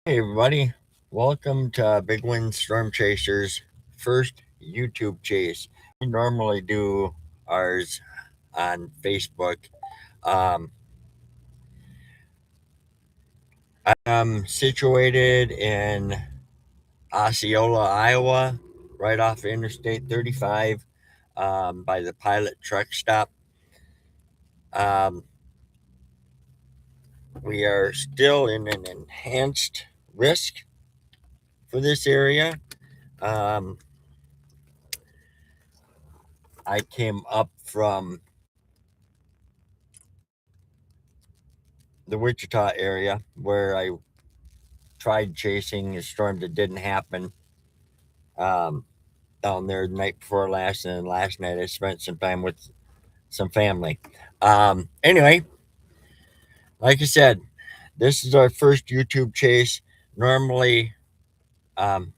Hey everybody, welcome to Big Wind Storm Chasers first YouTube chase. We normally do ours on Facebook. Um, I'm situated in Osceola, Iowa, right off Interstate 35 by the Pilot Truck Stop. Um, we are still in an enhanced risk for this area. Um, I came up from the Wichita area where I tried chasing a storm that didn't happen um, down there the night before last, and then last night I spent some time with some family. Anyway, like I said, this is our first YouTube chase. Normally, um,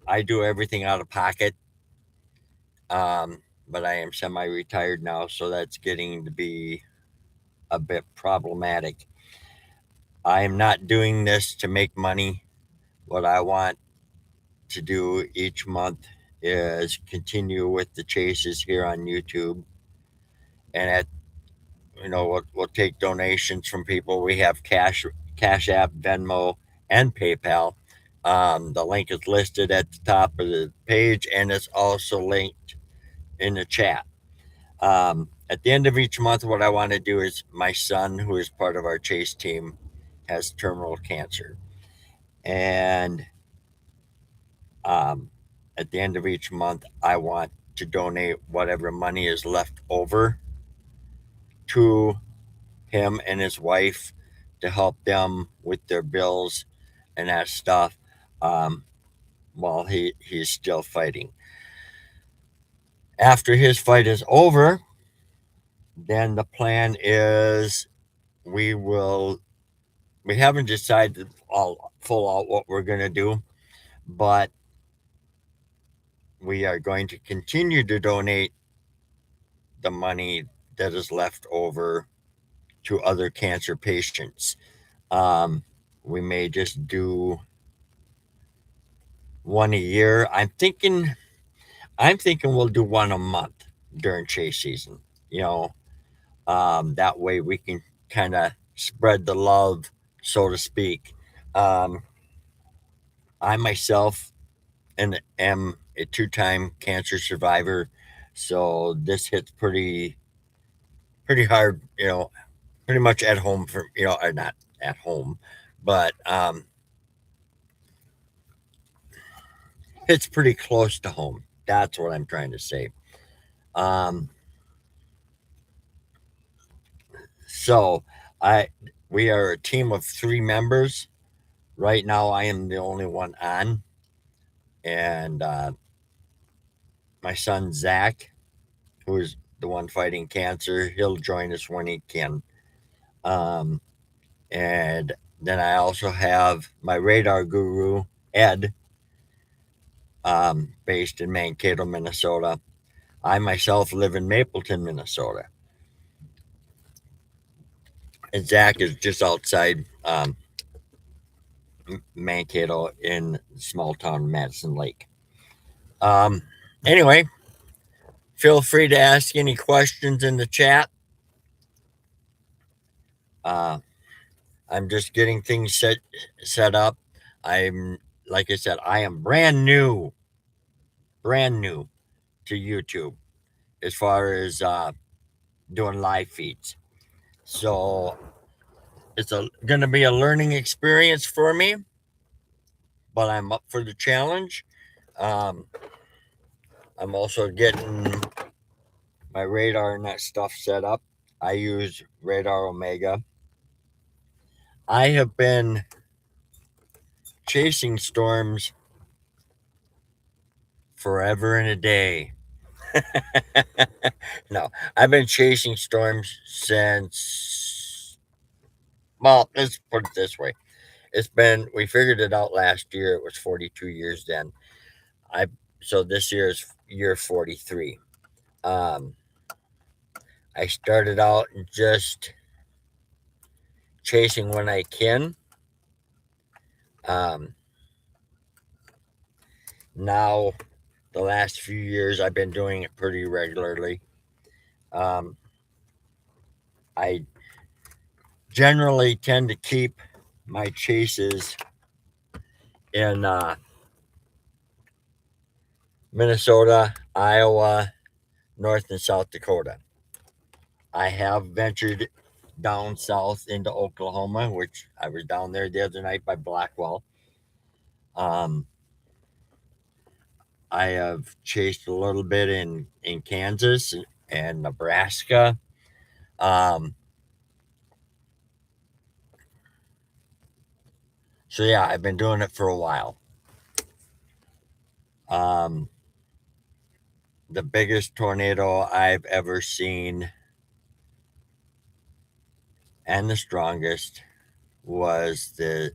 I do everything out of pocket, but I am semi-retired now, so that's getting to be a bit problematic. I am not doing this to make money. What I want to do each month is continue with the chases here on YouTube, and we'll take donations from people. We have Cash App, Venmo, and PayPal. The link is listed at the top of the page, and it's also linked in the chat. At the end of each month, what I want to do is my son, who is part of our chase team, has terminal cancer, and Um, at the end of each month, I want to donate whatever money is left over to him and his wife to help them with their bills and that stuff um, while he's still fighting. After his fight is over, then the plan is we will. We haven't decided all full out what we're going to do, but we are going to continue to donate the money that is left over to other cancer patients. Um, we may just do one a year. I'm thinking we'll do one a month during chase season. You know, that way we can kind of spread the love, so to speak. Um, I myself am a two-time cancer survivor, so this hits pretty hard. Pretty much at home for or not at home, but it's pretty close to home. That's what I'm trying to say. Um, so I we are a team of three members. Right now, I am the only one on, and my son Zach, who is the one fighting cancer, he'll join us when he can. Um, and then I also have my radar guru Ed, based in Mankato, Minnesota. I myself live in Mapleton, Minnesota, and Zach is just outside Mankato in small town Madison Lake. Um, anyway, feel free to ask any questions in the chat. Uh, I'm just getting things set up. I'm like I said, I am brand new to YouTube as far as doing live feeds. So it's going to be a learning experience for me, but I'm up for the challenge. Um, I'm also getting my radar and that stuff set up. I use Radar Omega. I have been chasing storms forever and a day. No, I've been chasing storms since, well, let's put it this way. We figured it out last year. It was 42 years then. I, so this year is year 43. Um, I started out just chasing when I can. Um, Now, the last few years, I've been doing it pretty regularly. Um, I generally tend to keep my chases in Minnesota, Iowa, North and South Dakota. I have ventured down south into Oklahoma, which I was down there the other night by Blackwell. Um, I have chased a little bit in Kansas and Nebraska. Um, so yeah, I've been doing it for a while. Um, the biggest tornado I've ever seen and the strongest was the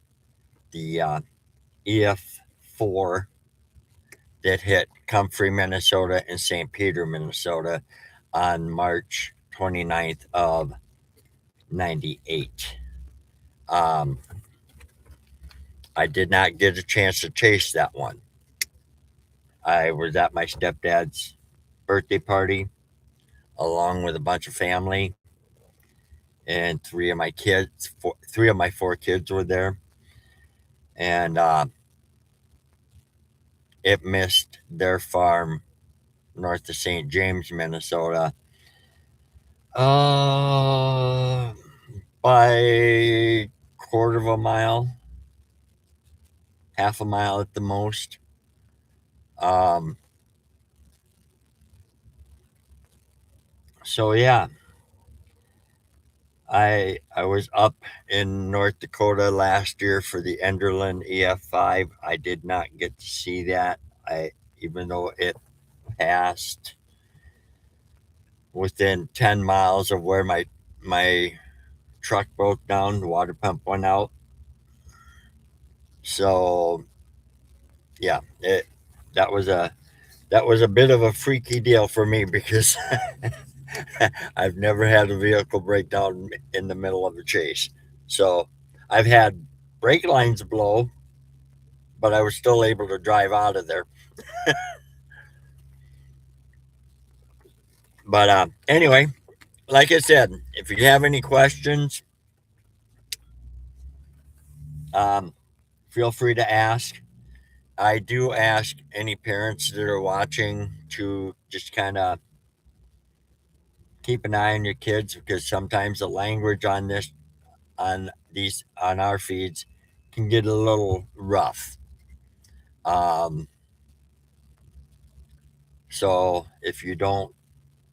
EF4 that hit Comfrey, Minnesota, and St. Peter, Minnesota, on March 29th of 98. Um, I did not get a chance to chase that one. I was at my stepdad's birthday party along with a bunch of family, and three of my four kids were there, and it missed their farm north of St. James, Minnesota, uh, by quarter of a mile, half a mile at the most. Um, so yeah, I was up in North Dakota last year for the Enderlin EF5. I did not get to see that. I Even though it passed within 10 miles of where my truck broke down, the water pump went out. So yeah, that was a that was a bit of a freaky deal for me because I've never had a vehicle break down in the middle of a chase. So I've had brake lines blow, but I was still able to drive out of there. But anyway, like I said, if you have any questions, um, feel free to ask. I do ask any parents that are watching to just kind of keep an eye on your kids, because sometimes the language on our feeds can get a little rough. Um, so if you don't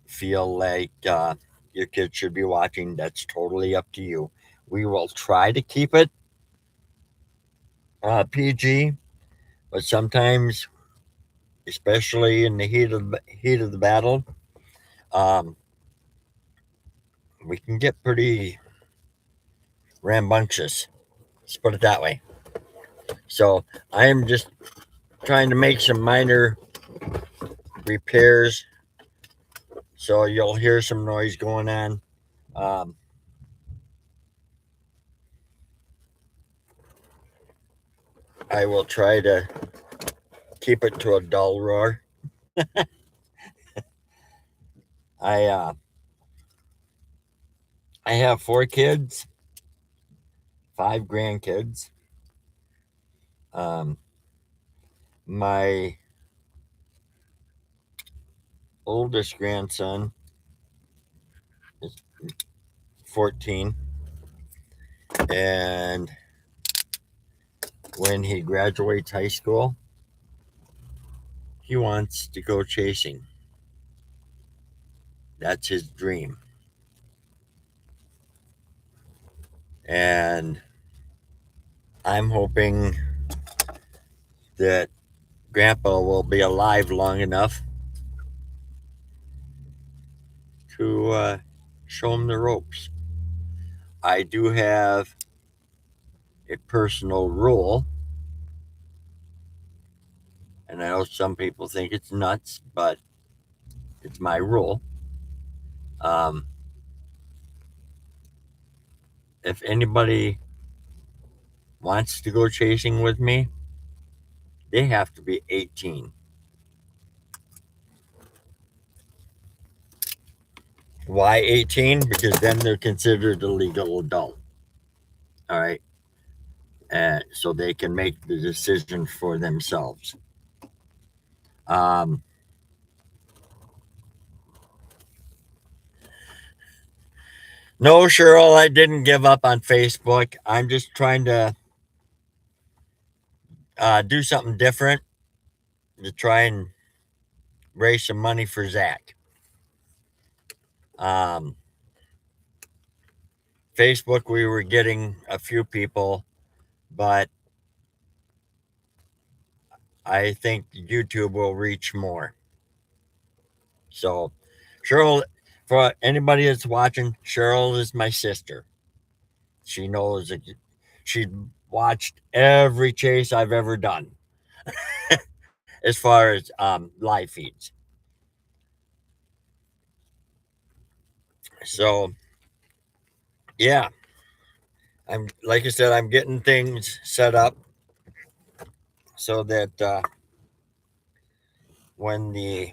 feel like your kids should be watching, that's totally up to you. We will try to keep it PG, but sometimes, especially in the heat of the battle, um, we can get pretty rambunctious. Let's put it that way. So I am just trying to make some minor repairs. So you'll hear some noise going on. Um, I will try to keep it to a dull roar. I uh, I have four kids, five grandkids. Um, my oldest grandson is 14, and when he graduates high school, he wants to go chasing. That's his dream. And I'm hoping that Grandpa will be alive long enough to show him the ropes. I do have a personal rule, and I know some people think it's nuts, but it's my rule. Um, if anybody wants to go chasing with me, they have to be 18. Why 18? Because then they're considered a legal adult. All right. So they can make the decision for themselves. Um, no, Cheryl, I didn't give up on Facebook. I'm just trying to do something different to try and raise some money for Zach. Um, Facebook, we were getting a few people, but I think YouTube will reach more. So, Cheryl, for anybody that's watching, Cheryl is my sister. She knows that she watched every chase I've ever done as far as live feeds. So, yeah, I'm like I said, I'm getting things set up so that when the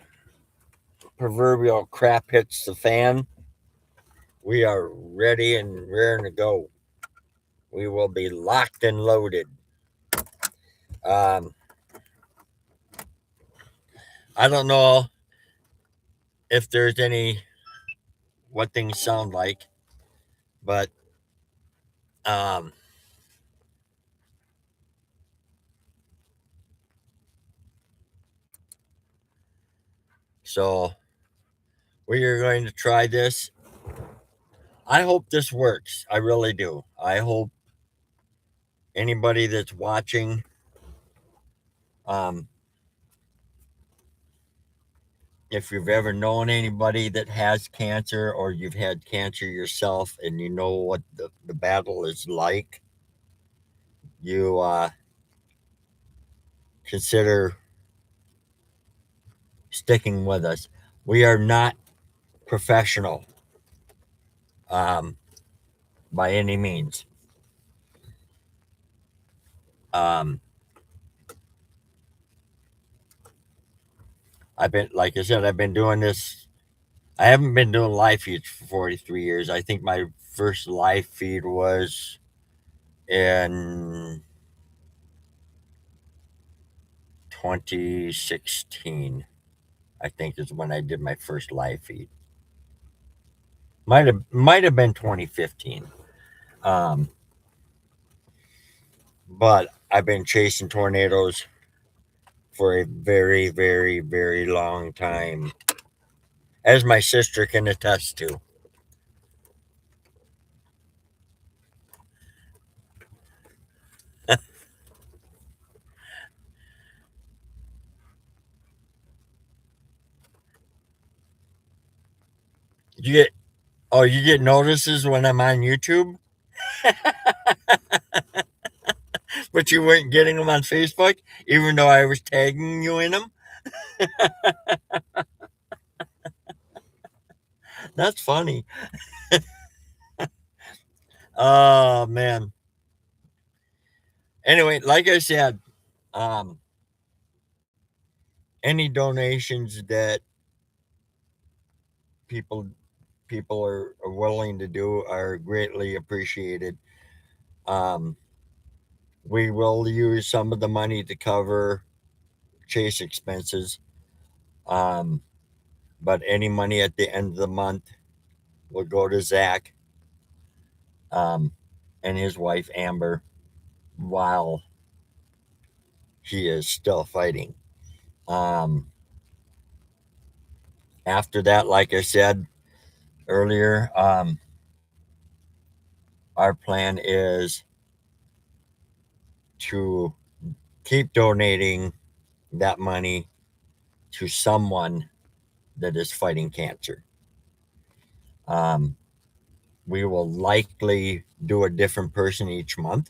proverbial crap hits the fan, we are ready and raring to go. We will be locked and loaded. Um, I don't know if there's any what things sound like, but um, so we are going to try this. I hope this works. I really do. I hope anybody that's watching, um, if you've ever known anybody that has cancer or you've had cancer yourself and you know what the battle is like, you consider sticking with us. We are not professional um, by any means. Um, I've been, like I said, I've been doing this. I haven't been doing live feeds for 43 years. I think my first live feed was in 2016. I think is when I did my first live feed. Might have been 2015. Um, but I've been chasing tornadoes for a very, very, very long time, as my sister can attest to. You get you get notices when I'm on YouTube, but you weren't getting them on Facebook, even though I was tagging you in them. That's funny. Oh man. Anyway, like I said, um, any donations that people are willing to do are greatly appreciated. Um, we will use some of the money to cover chase expenses, um, but any money at the end of the month will go to Zach um, and his wife Amber while he is still fighting. Um, After that, like I said earlier, our plan is to keep donating that money to someone that is fighting cancer. Um, we will likely do a different person each month.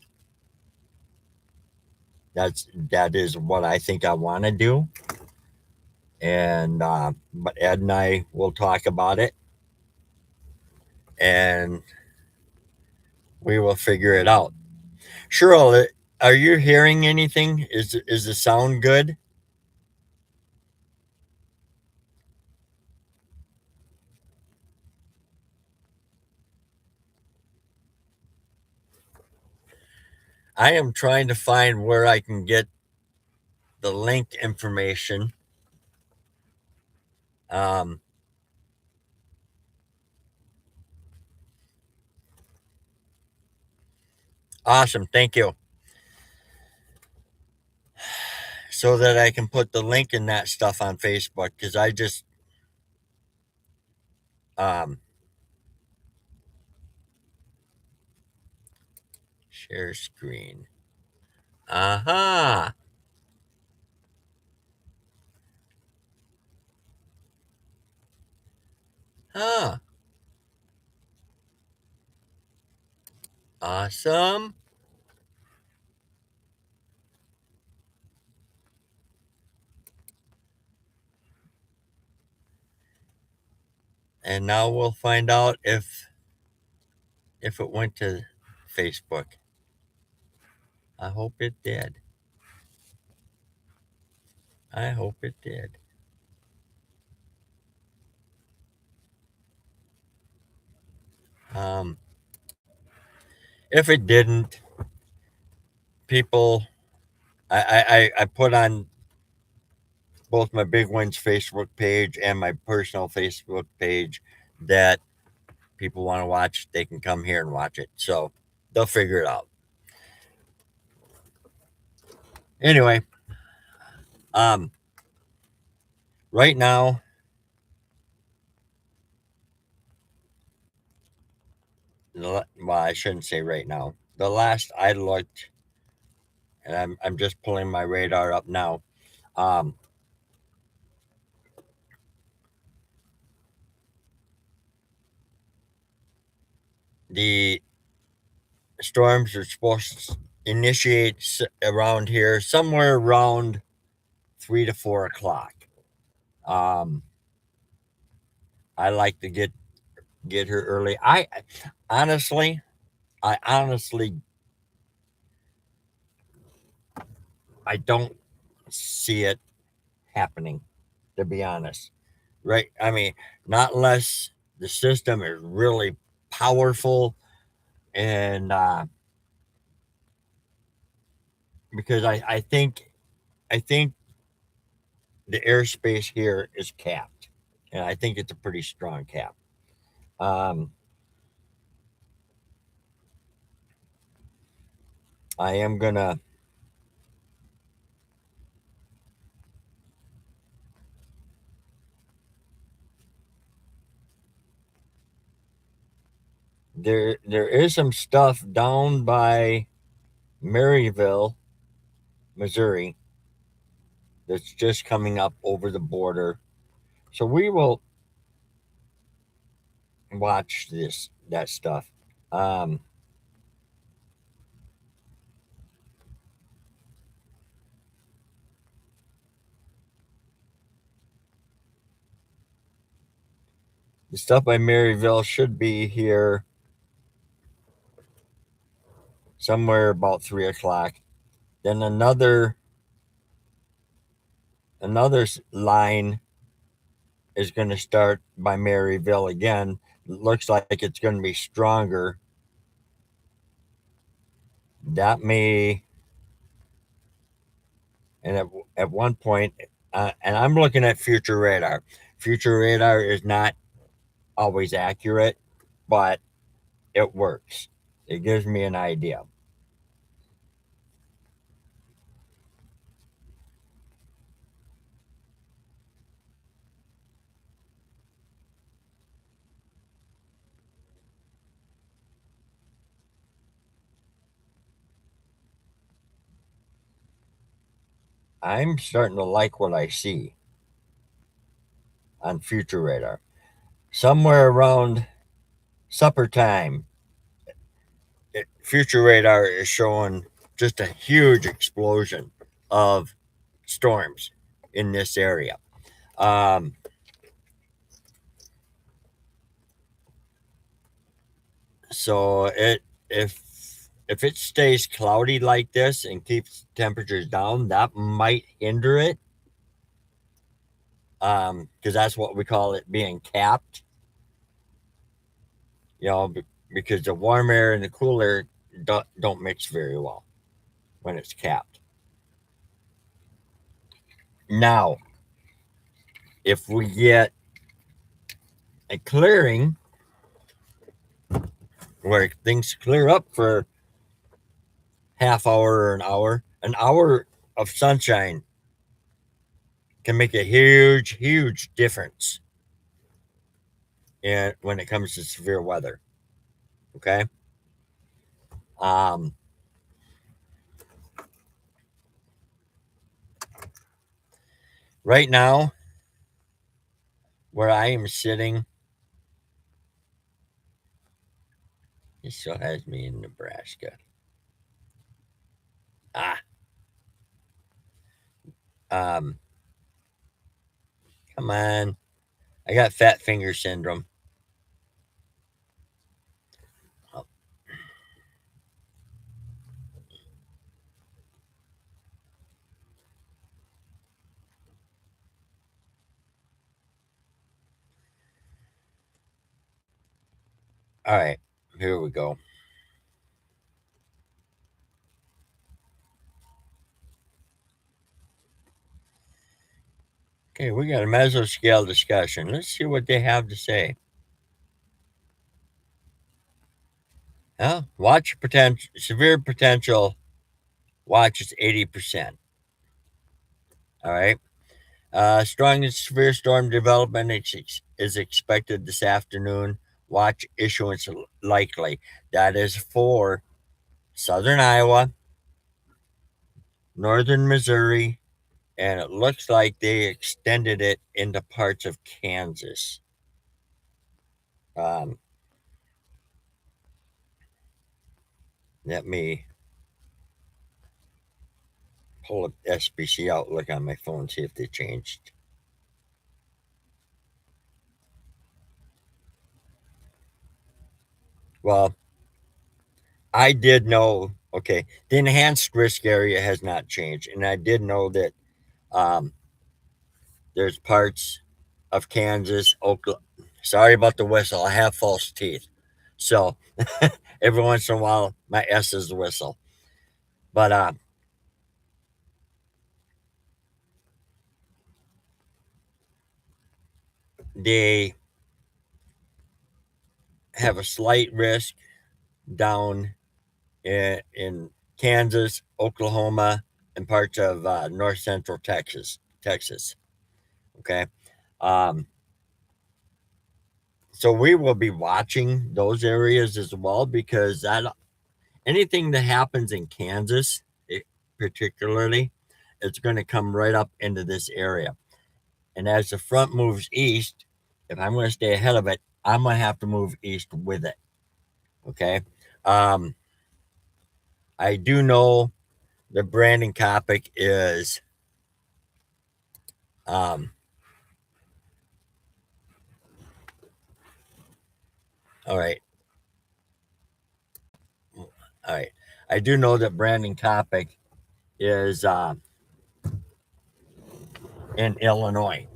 That is what I think I want to do, and but Ed and I will talk about it, and we will figure it out. Cheryl, are you hearing anything? Is the sound good? I am trying to find where I can get the linked information. Um, awesome, thank you. So that I can put the link in that stuff on Facebook because I just um, share screen. Aha. Uh-huh. Huh. Awesome. And now we'll find out if it went to Facebook. I hope it did. I hope it did. Um, if it didn't, people, I put on both my Big Wins Facebook page and my personal Facebook page that people want to watch, they can come here and watch it. So they'll figure it out. Anyway, um, right now, well, I shouldn't say right now. The last I looked, and I'm just pulling my radar up now. Um, the storms are supposed to initiate around here somewhere around 3 to 4 o'clock. Um, I like to get here early. Honestly, I honestly, I don't see it happening. To be honest, right? I mean, not unless the system is really powerful, and because I think the airspace here is capped, and I think it's a pretty strong cap. Um, I am gonna. There is some stuff down by Maryville, Missouri, that's just coming up over the border. So we will watch that stuff. Um, the stuff by Maryville should be here somewhere about 3 o'clock. Then another line is going to start by Maryville again. It looks like it's going to be stronger. That may, and at one point, and I'm looking at future radar. Future radar is not always accurate, but it works. It gives me an idea. I'm starting to like what I see on future radar. Somewhere around supper time, future radar is showing just a huge explosion of storms in this area. Um, so it if if it stays cloudy like this and keeps temperatures down, that might hinder it. Because that's what we call it being capped. You know, because the warm air and the cool air don't mix very well when it's capped. Now, if we get a clearing where things clear up for half hour or an hour of sunshine can make a huge difference in when it comes to severe weather. Okay. Um, right now, where I am sitting, it still has me in Nebraska. Ah, um, come on. I got fat finger syndrome. Oh, all right, here we go. Okay, we got a mesoscale discussion. Let's see what they have to say. Watch potential severe potential. Watch is 80%. All right. Strong and severe storm development is expected this afternoon. Watch issuance likely. That is for southern Iowa, northern Missouri, and it looks like they extended it into parts of Kansas. Um, Let me pull up SBC Outlook on my phone, see if they changed. Well, I did know, okay, the enhanced risk area has not changed. And I did know that um, there's parts of Kansas, Oklahoma. Sorry about the whistle. I have false teeth. So every once in a while, my S is the whistle. But they have a slight risk down in Kansas, Oklahoma, and parts of north central Texas. Texas. Okay. Um, so we will be watching those areas as well because that anything that happens in Kansas, particularly, it's going to come right up into this area. And as the front moves east, if I'm going to stay ahead of it, I'm going to have to move east with it. Okay. Um, I do know that Brandon Kopic is um, all right. All right. I do know that Brandon Kopic is in Illinois,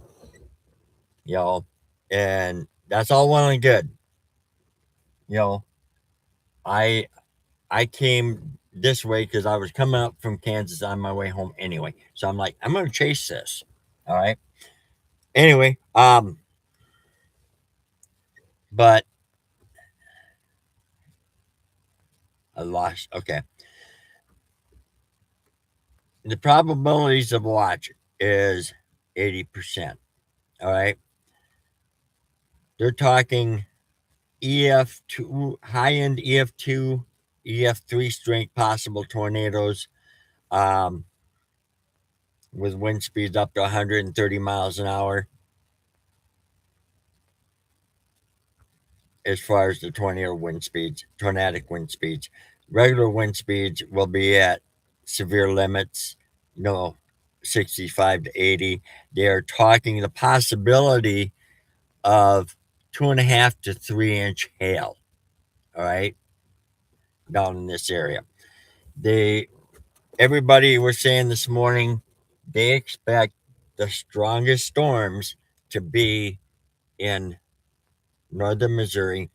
you know, and that's all well and good. You know, I I came this way because I was coming up from Kansas on my way home anyway. So I'm like, I'm gonna chase this. All right. Anyway, but I lost. Okay. The probabilities of watch is 80%. All right. They're talking EF2, high end EF2, EF3 strength possible tornadoes with wind speeds up to 130 miles an hour as far as the tornadic wind speeds. Regular wind speeds will be at severe limits, you know, 65 to 80. They are talking the possibility of 2.5 to 3 inch hail. All right. down in this area. Everybody was saying this morning they expect the strongest storms to be in northern Missouri,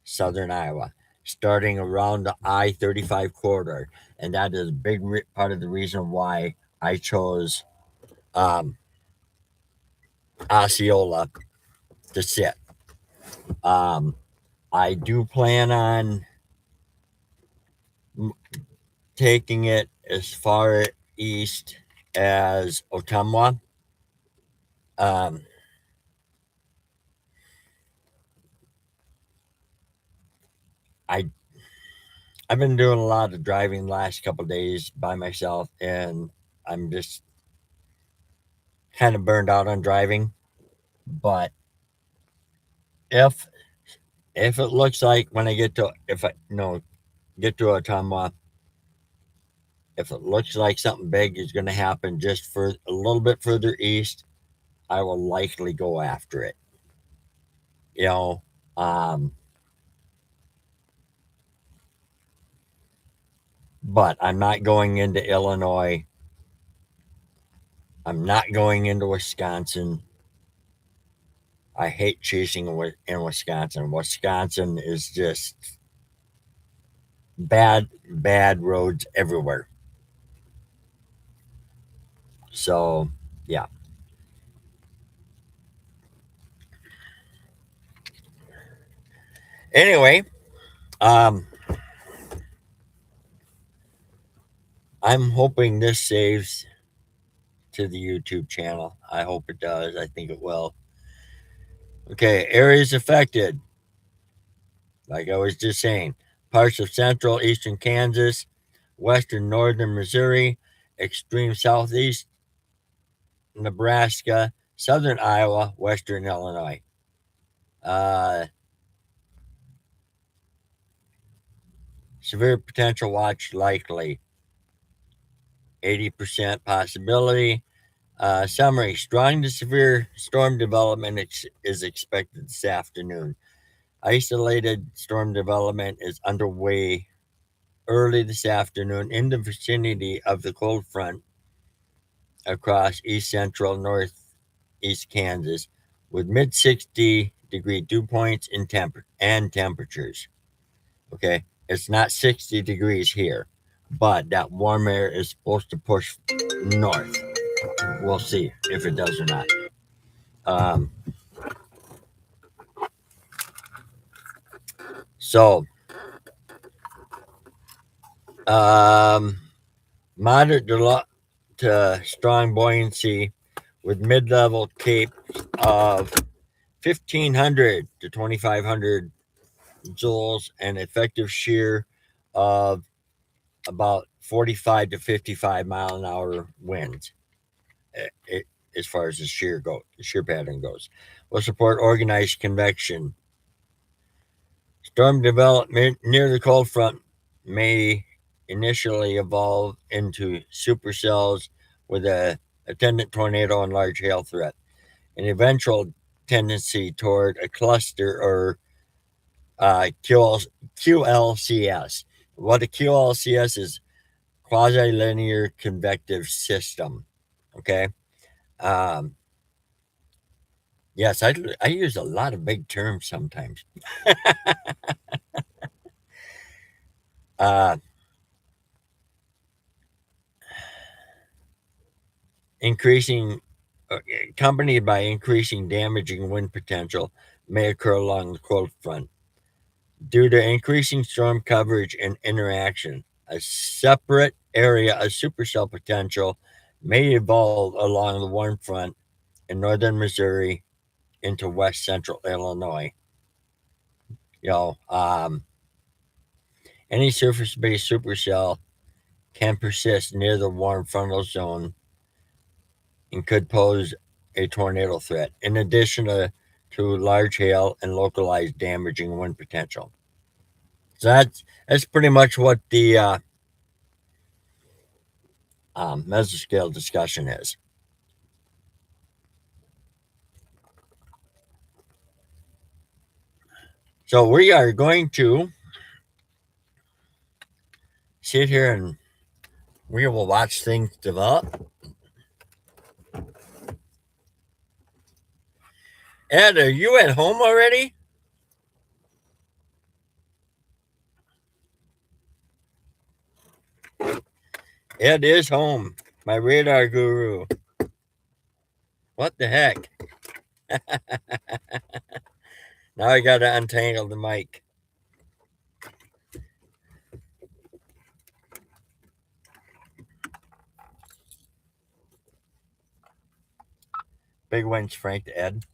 southern Iowa, starting around the I-35 corridor. And that is a big part of the reason why I chose um, Osceola to sit. Um, I do plan on taking it as far east as Ottumwa. Um, I I've been doing a lot of driving the last couple of days by myself, and I'm just kind of burned out on driving. But if if it looks like when I get to if I get to Ottumwa, if it looks like something big is going to happen just for a little bit further east, I will likely go after it. You know, um, but I'm not going into Illinois. I'm not going into Wisconsin. I hate chasing in Wisconsin. Wisconsin is just bad roads everywhere. So, yeah. Anyway, um, I'm hoping this saves to the YouTube channel. I hope it does. I think it will. Okay, areas affected. Like I was just saying, parts of central eastern Kansas, western northern Missouri, extreme southeast Nebraska, southern Iowa, western Illinois. Uh, Severe potential watch likely. 80% possibility. Summary: strong to severe storm development is expected this afternoon. Isolated storm development is underway early this afternoon in the vicinity of the cold front across east central northeast Kansas with mid 60-degree dew points and temperatures. Okay, it's not 60 degrees here, but that warm air is supposed to push north. We'll see if it does or not. Um, so, um, moderate to strong buoyancy with mid level cape of 1500 to 2500 joules and effective shear of about 45 to 55 mile an hour winds. As far as the shear pattern goes, will support organized convection. Storm development near the cold front may initially evolve into supercells with a attendant tornado and large hail threat, an eventual tendency toward a cluster or QLCS. What a QLCS is: quasi-linear convective system. Okay. Um, yes, I use a lot of big terms sometimes. Uh, increasing, accompanied by increasing damaging wind potential, may occur along the cold front. Due to increasing storm coverage and interaction, a separate area of supercell potential may evolve along the warm front in northern Missouri into west central Illinois. You know, any surface based supercell can persist near the warm frontal zone and could pose a tornado threat, in addition to large hail and localized damaging wind potential. So that's pretty much what the mesoscale discussion is. So we are going to sit here and we will watch things develop. Ed, are you at home already? Ed is home, my radar guru. What the heck? Now I gotta untangle the mic. Big wins, Frank to Ed.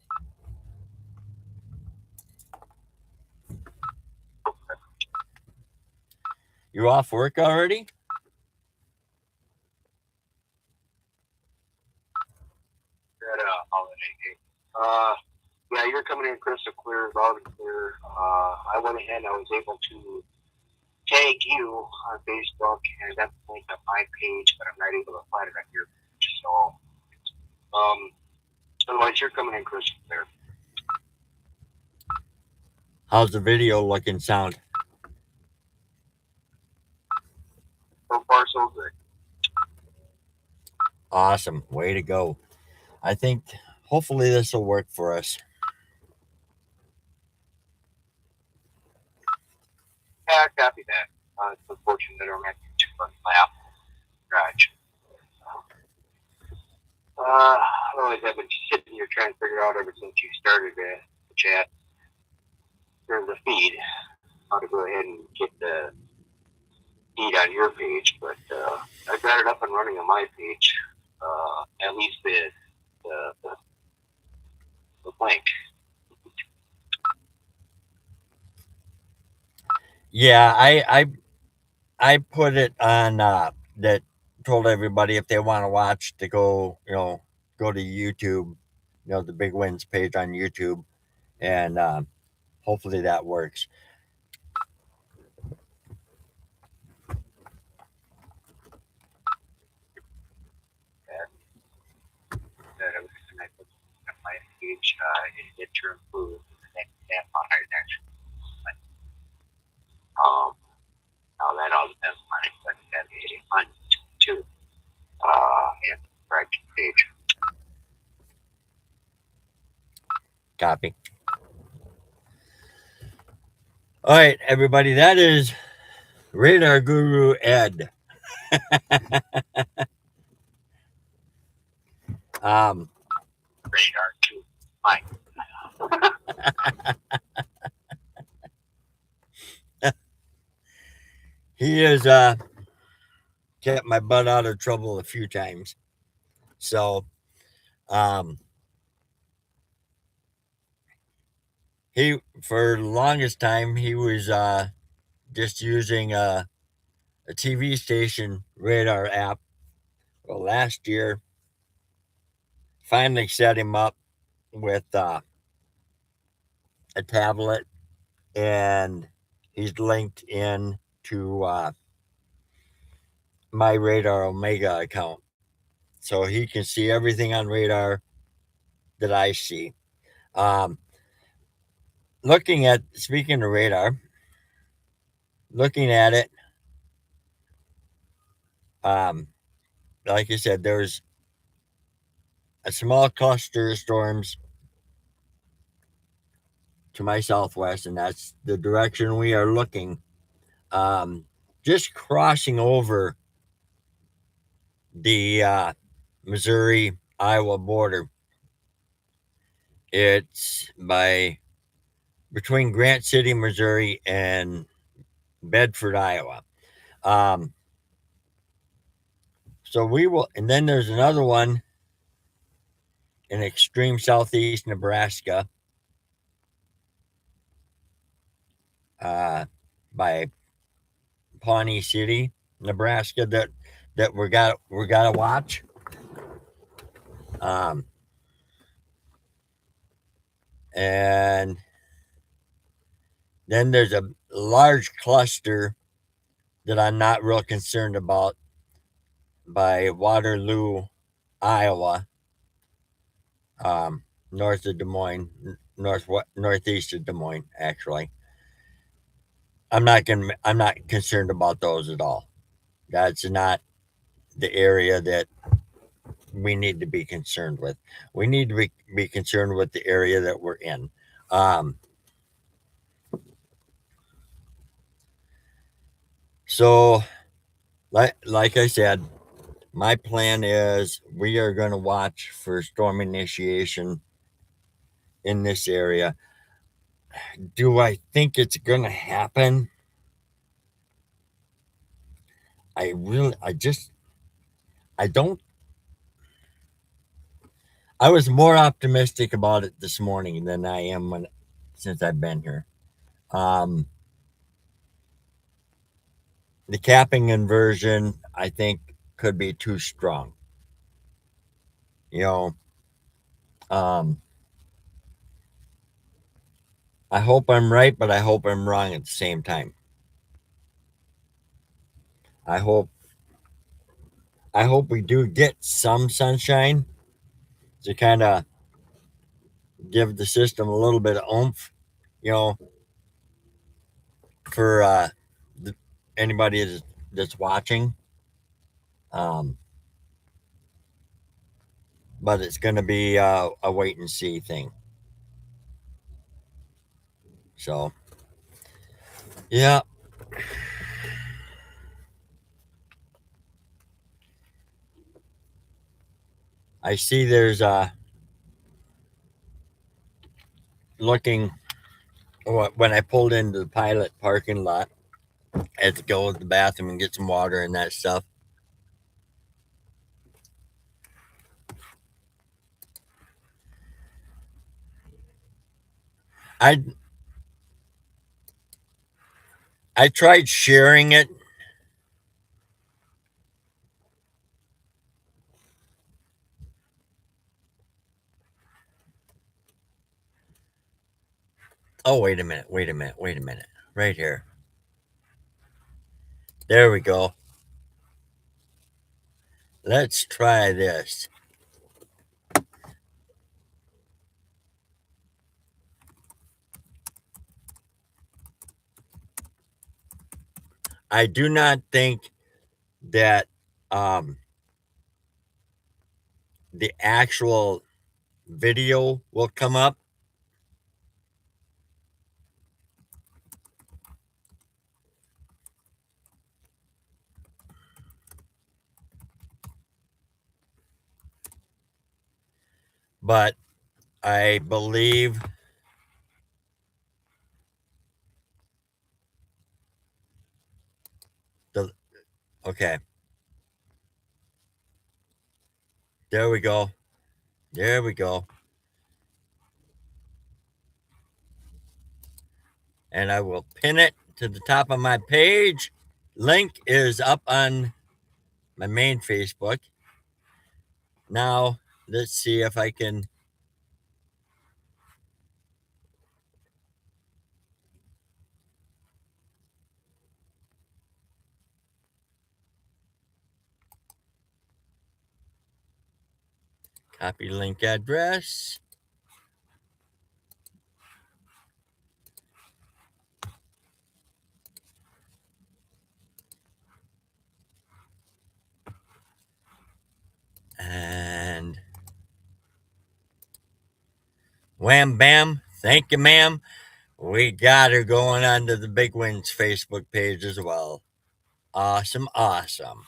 You off work already? That holiday game. Yeah, you're coming in crystal clear, loud and clear. I went ahead and I was able to tag you on Facebook, and that's linked on my page, but I'm not able to find it on your page. So, otherwise, you're coming in crystal clear. How's the video looking sound? So far, so good. Awesome. Way to go. I think hopefully this will work for us. Yeah, copy that. It's unfortunate that I'm having too much laugh. Garage. Otherwise, I've been sitting here trying to figure out ever since you started the chat or the feed how to go ahead and get the feed on your page, but I got it up and running on my page. At least the link. Yeah, I put it on that told everybody if they want to watch to go, go to YouTube, the Big Wins page on YouTube, and hopefully that works. That I was connected on my page. It did to improve the next step on it actually. Now that all depends on it, but that is on to and right page. Copy. All right, everybody, that is Radar Guru Ed. Radar to Mike. He has kept my butt out of trouble a few times. So he for the longest time he was just using a TV station radar app. Well, last year finally set him up with a tablet, and he's linked in to my Radar Omega account, so he can see everything on radar that I see. Speaking of radar, looking at it, like I said, there's a small cluster of storms to my southwest, and that's the direction we are looking. Just crossing over the Missouri Iowa border. It's between Grant City, Missouri, and Bedford, Iowa. So we will, and then there's another one in extreme southeast Nebraska, by Pawnee City, Nebraska, that we gotta watch. And then there's a large cluster that I'm not real concerned about by Waterloo, Iowa, north of Des Moines, northeast of Des Moines. Actually, I'm not concerned about those at all. That's not the area that we need to be concerned with. We need to be concerned with the area that we're in. Um, so, like I said, my plan is we are going to watch for storm initiation in this area. Do I think it's going to happen? I don't. I was more optimistic about it this morning than I am since I've been here. Um, the capping inversion, I think, could be too strong. You know, um, I hope I'm right, but I hope I'm wrong at the same time. I hope I hope we do get some sunshine to kind of give the system a little bit of oomph, you know, for the, anybody that's watching. Um, but it's going to be a wait and see thing. So, yeah, I see there's looking when I pulled into the pilot parking lot, I had to go to the bathroom and get some water and that stuff. I I tried sharing it. Oh, wait a minute, wait a minute, wait a minute. Right here. There we go. Let's try this. I do not think that um, the actual video will come up. But I believe the okay. There we go. There we go. And I will pin it to the top of my page. Link is up on my main Facebook. Now, let's see if I can. Copy link address. And wham bam. Thank you, ma'am. We got her going onto the Big Wins Facebook page as well. Awesome, awesome.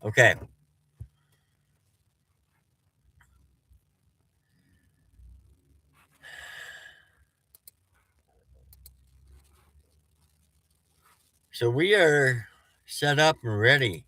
Okay. So we are set up and ready.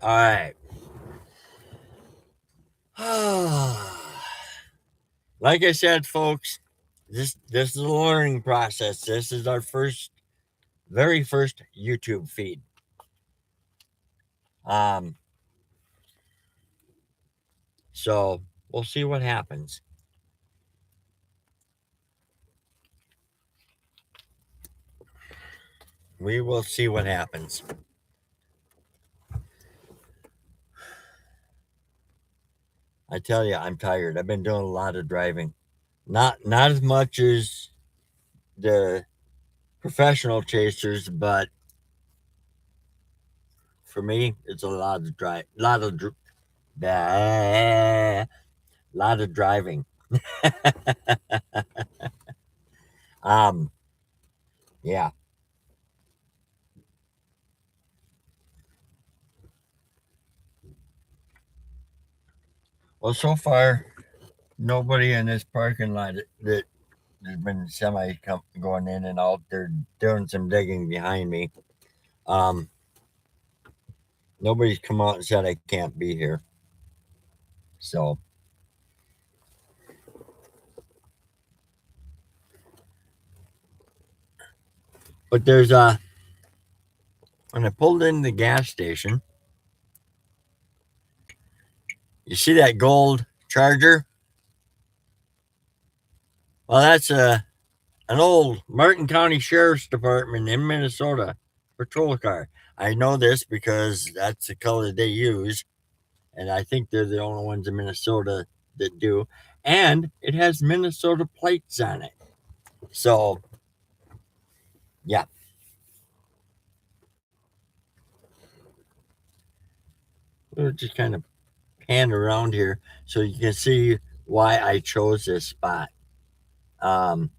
All right. Like I said, folks, this is a learning process. This is our very first YouTube feed. Um, So we'll see what happens. We will see what happens. I tell you, I'm tired. I've been doing a lot of driving. Not as much as the professional chasers, but for me, it's a lot of drive, lot of driving. um, yeah. Well, so far, nobody in this parking lot that there's been semi going in and out. They're doing some digging behind me. Um, Nobody's come out and said I can't be here. So, but there's when I pulled in the gas station, you see that gold Charger? Well, that's an old Martin County Sheriff's Department in Minnesota patrol car. I know this because that's the color they use, and I think they're the only ones in Minnesota that do. And it has Minnesota plates on it. So, yeah, we'll just kind of pan around here so you can see why I chose this spot. Um,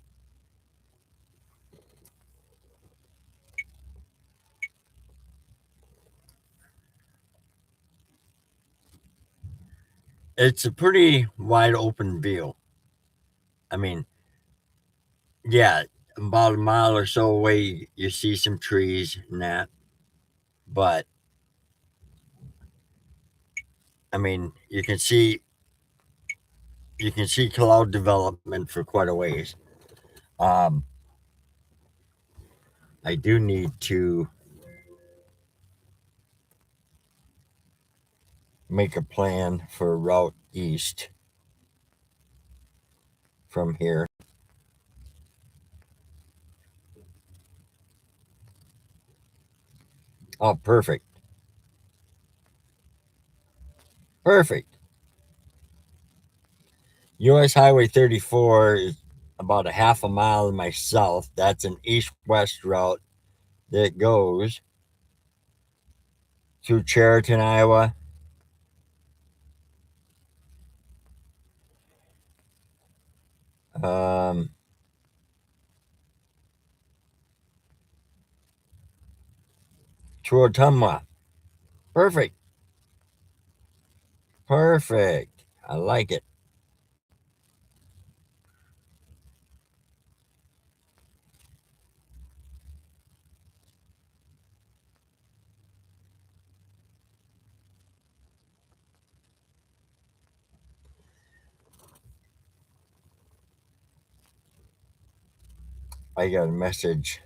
it's a pretty wide open view. I mean, yeah, about a mile or so away, you see some trees and that. But I mean, you can see cloud development for quite a ways. Um, I do need to make a plan for route east from here. Oh, perfect. Perfect. US Highway 34 is about a half a mile to my south. That's an east west route that goes through Chariton, Iowa. Um, to Ottumwa. Perfect. Perfect. I like it. I got a message.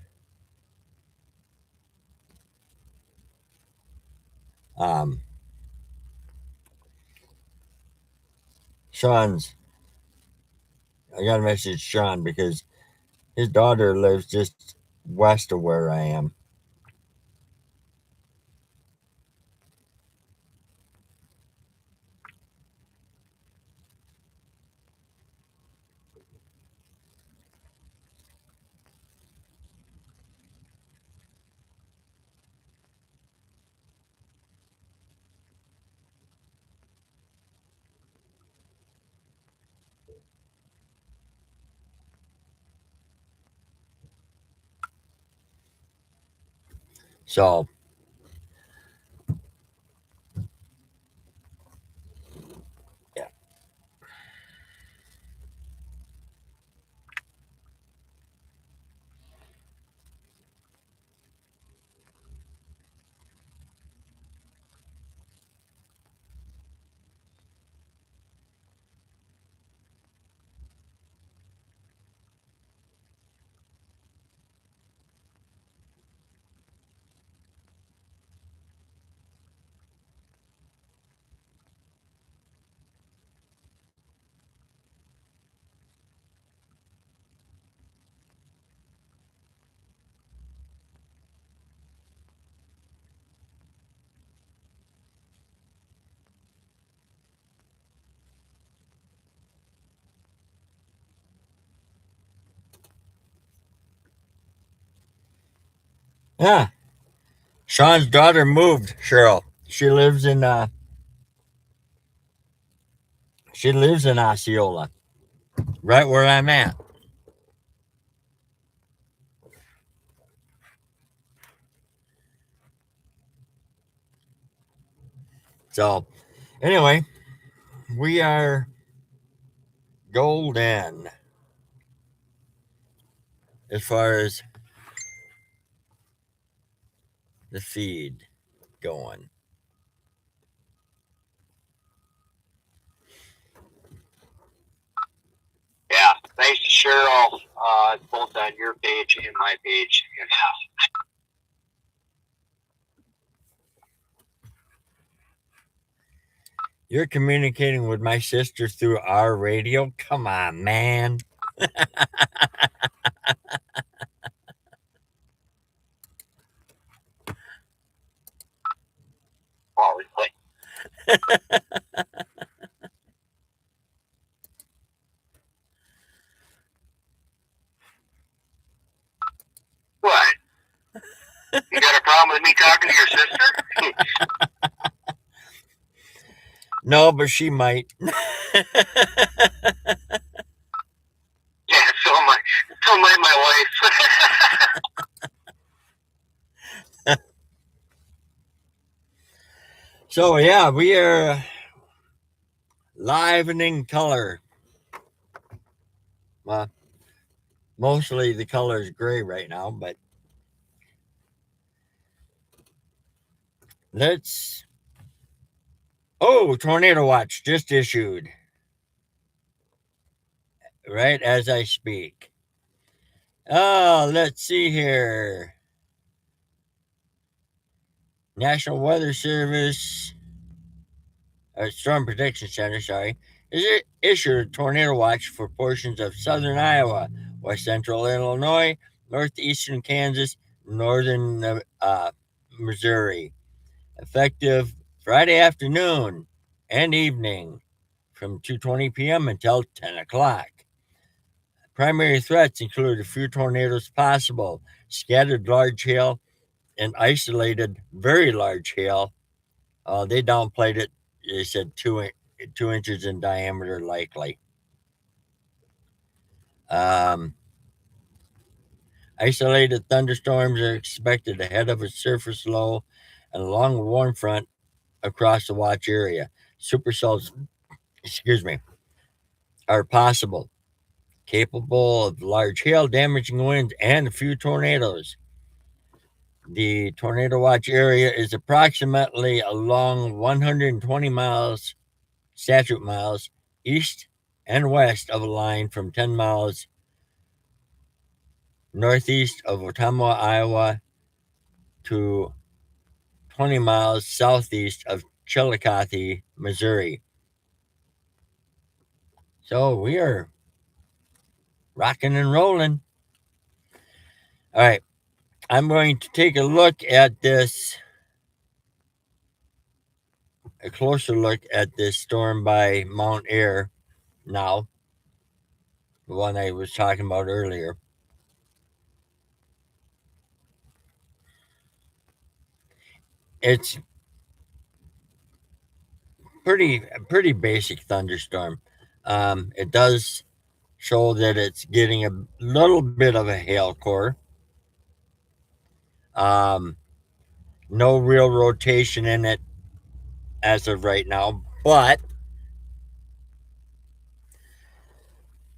Um, Sean's. I got a message, Sean, because his daughter lives just west of where I am. So, yeah. Yeah. Sean's daughter moved, Cheryl. She lives in Osceola, right where I'm at. So anyway, we are golden as far as the feed going. Yeah, thanks to Cheryl, both on your page and my page. And You're communicating with my sister through our radio? Come on, man. always like, what? You got a problem with me talking to your sister? No, but she might. Yeah, so might my wife. So yeah, we are live and in color. Mostly the color is gray right now, but let's. Oh, tornado watch just issued. Right as I speak. Oh, let's see here. National Weather Service, Storm Protection Center, sorry, is issued a tornado watch for portions of southern Iowa, west central Illinois, northeastern Kansas, northern Missouri, effective Friday afternoon and evening from 2:20 p.m. until 10 o'clock. Primary threats include a few tornadoes possible, scattered large hail, and isolated very large hail. They downplayed it. They said 2 inches in diameter likely. Um, Isolated thunderstorms are expected ahead of a surface low and along the warm front across the watch area. Supercells, excuse me, are possible, capable of large hail, damaging winds, and a few tornadoes. The tornado watch area is approximately along 120 miles, statute miles, east and west of a line from 10 miles northeast of Ottumwa, Iowa to 20 miles southeast of Chillicothe, Missouri. So we are rocking and rolling. All right. I'm going to take a look at this, a closer look at this storm by Mount Ayr now, the one I was talking about earlier. It's pretty basic thunderstorm. It does show that it's getting a little bit of a hail core. Um, no real rotation in it as of right now, but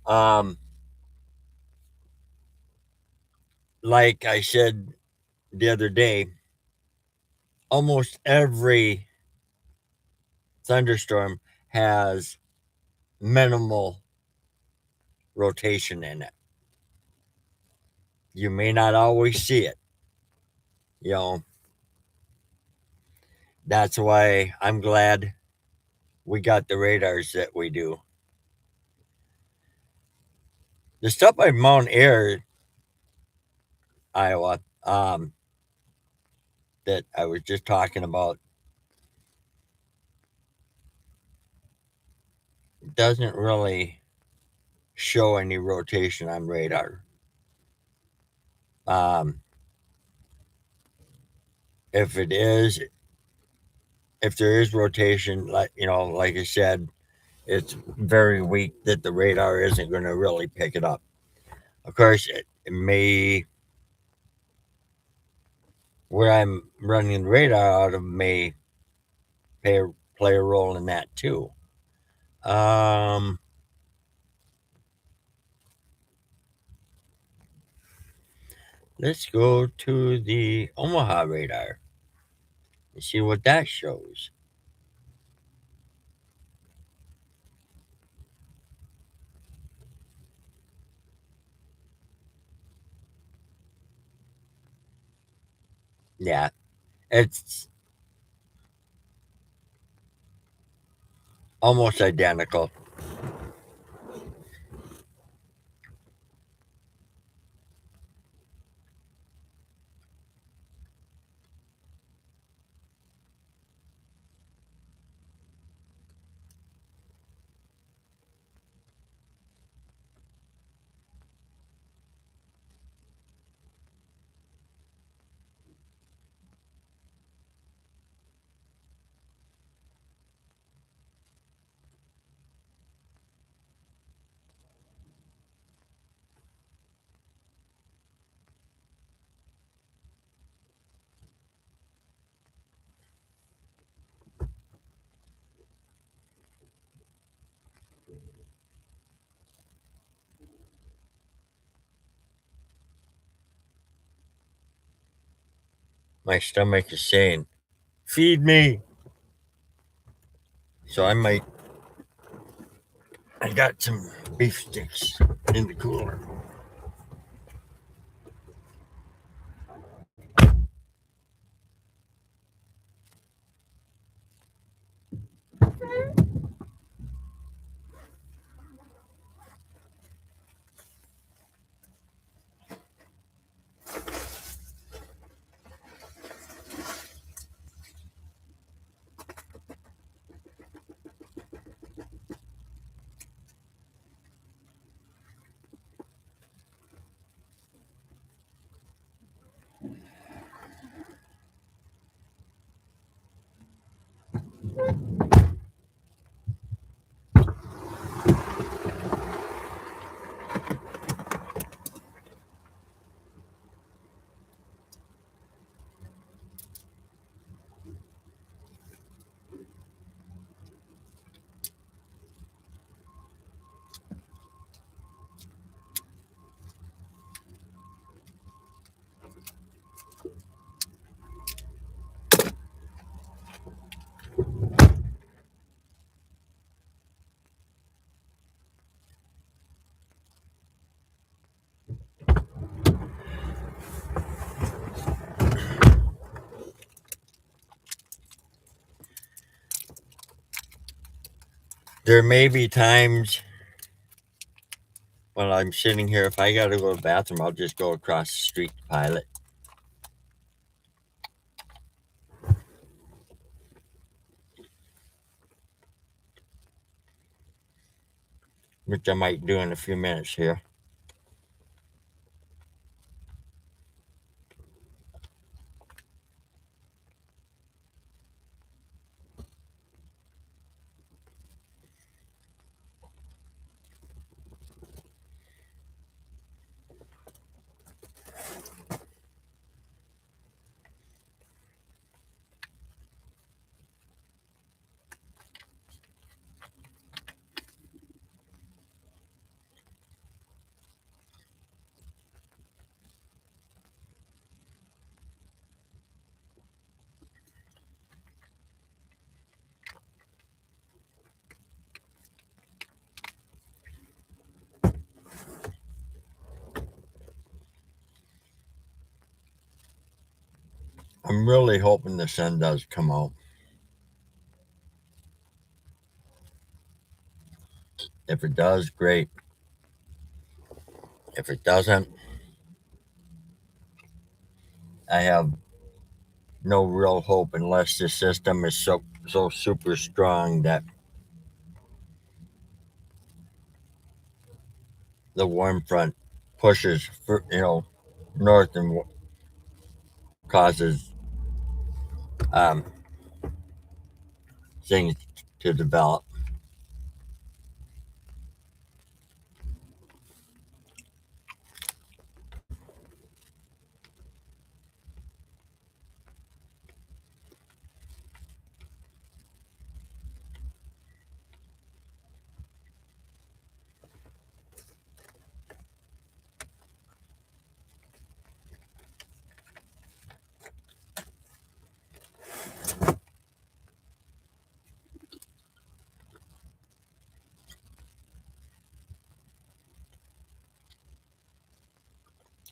um, like I said the other day, almost every thunderstorm has minimal rotation in it. You may not always see it. You know, that's why I'm glad we got the radars that we do. The stuff by Mount Ayr, Iowa, that I was just talking about doesn't really show any rotation on radar. Um, if it is, if there is rotation, like I said, it's very weak that the radar isn't going to really pick it up. Of course, it may, where I'm running the radar out of, may pay, play a role in that too. Um, let's go to the Omaha radar and see what that shows. Yeah, it's almost identical. My stomach is saying, "Feed me." So I got some beef sticks in the cooler. There may be times when I'm sitting here, if I got to go to the bathroom, I'll just go across the street to Pilot, which I might do in a few minutes here. I'm really hoping the sun does come out. If it does, great. If it doesn't, I have no real hope unless the system is so super strong that the warm front pushes north and causes things to develop.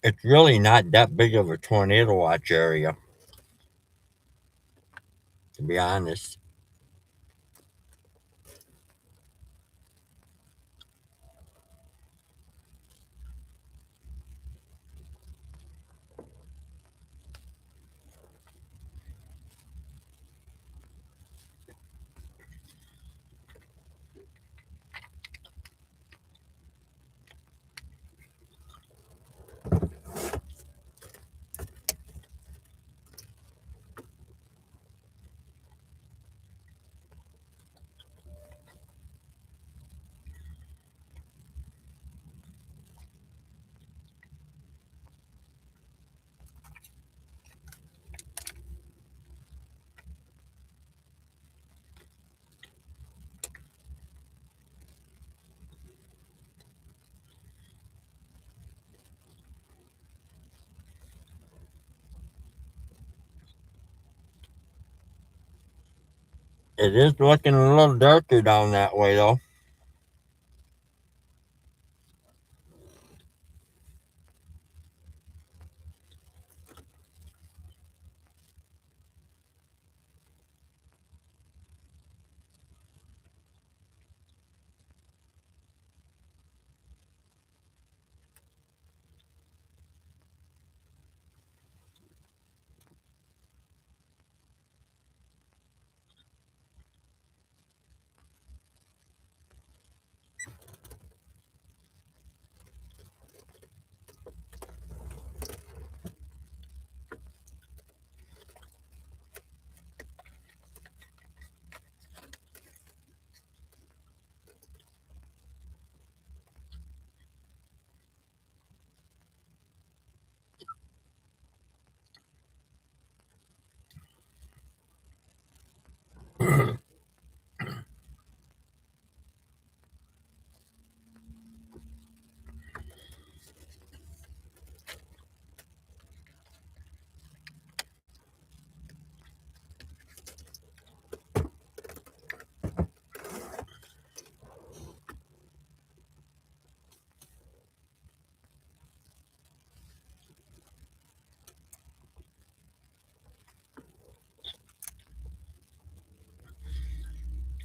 It's really not that big of a tornado watch area, to be honest. It is looking a little darker down that way, though.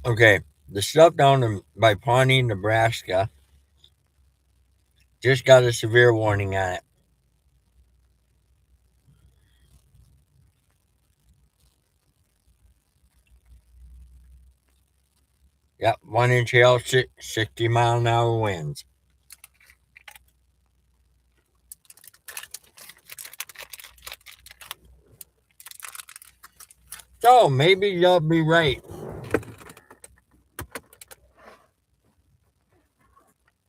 Okay, the stuff by Pawnee, Nebraska, just got a severe warning on it. Yep, 1 inch hail, 60-mile-an-hour winds. So maybe you'll be right.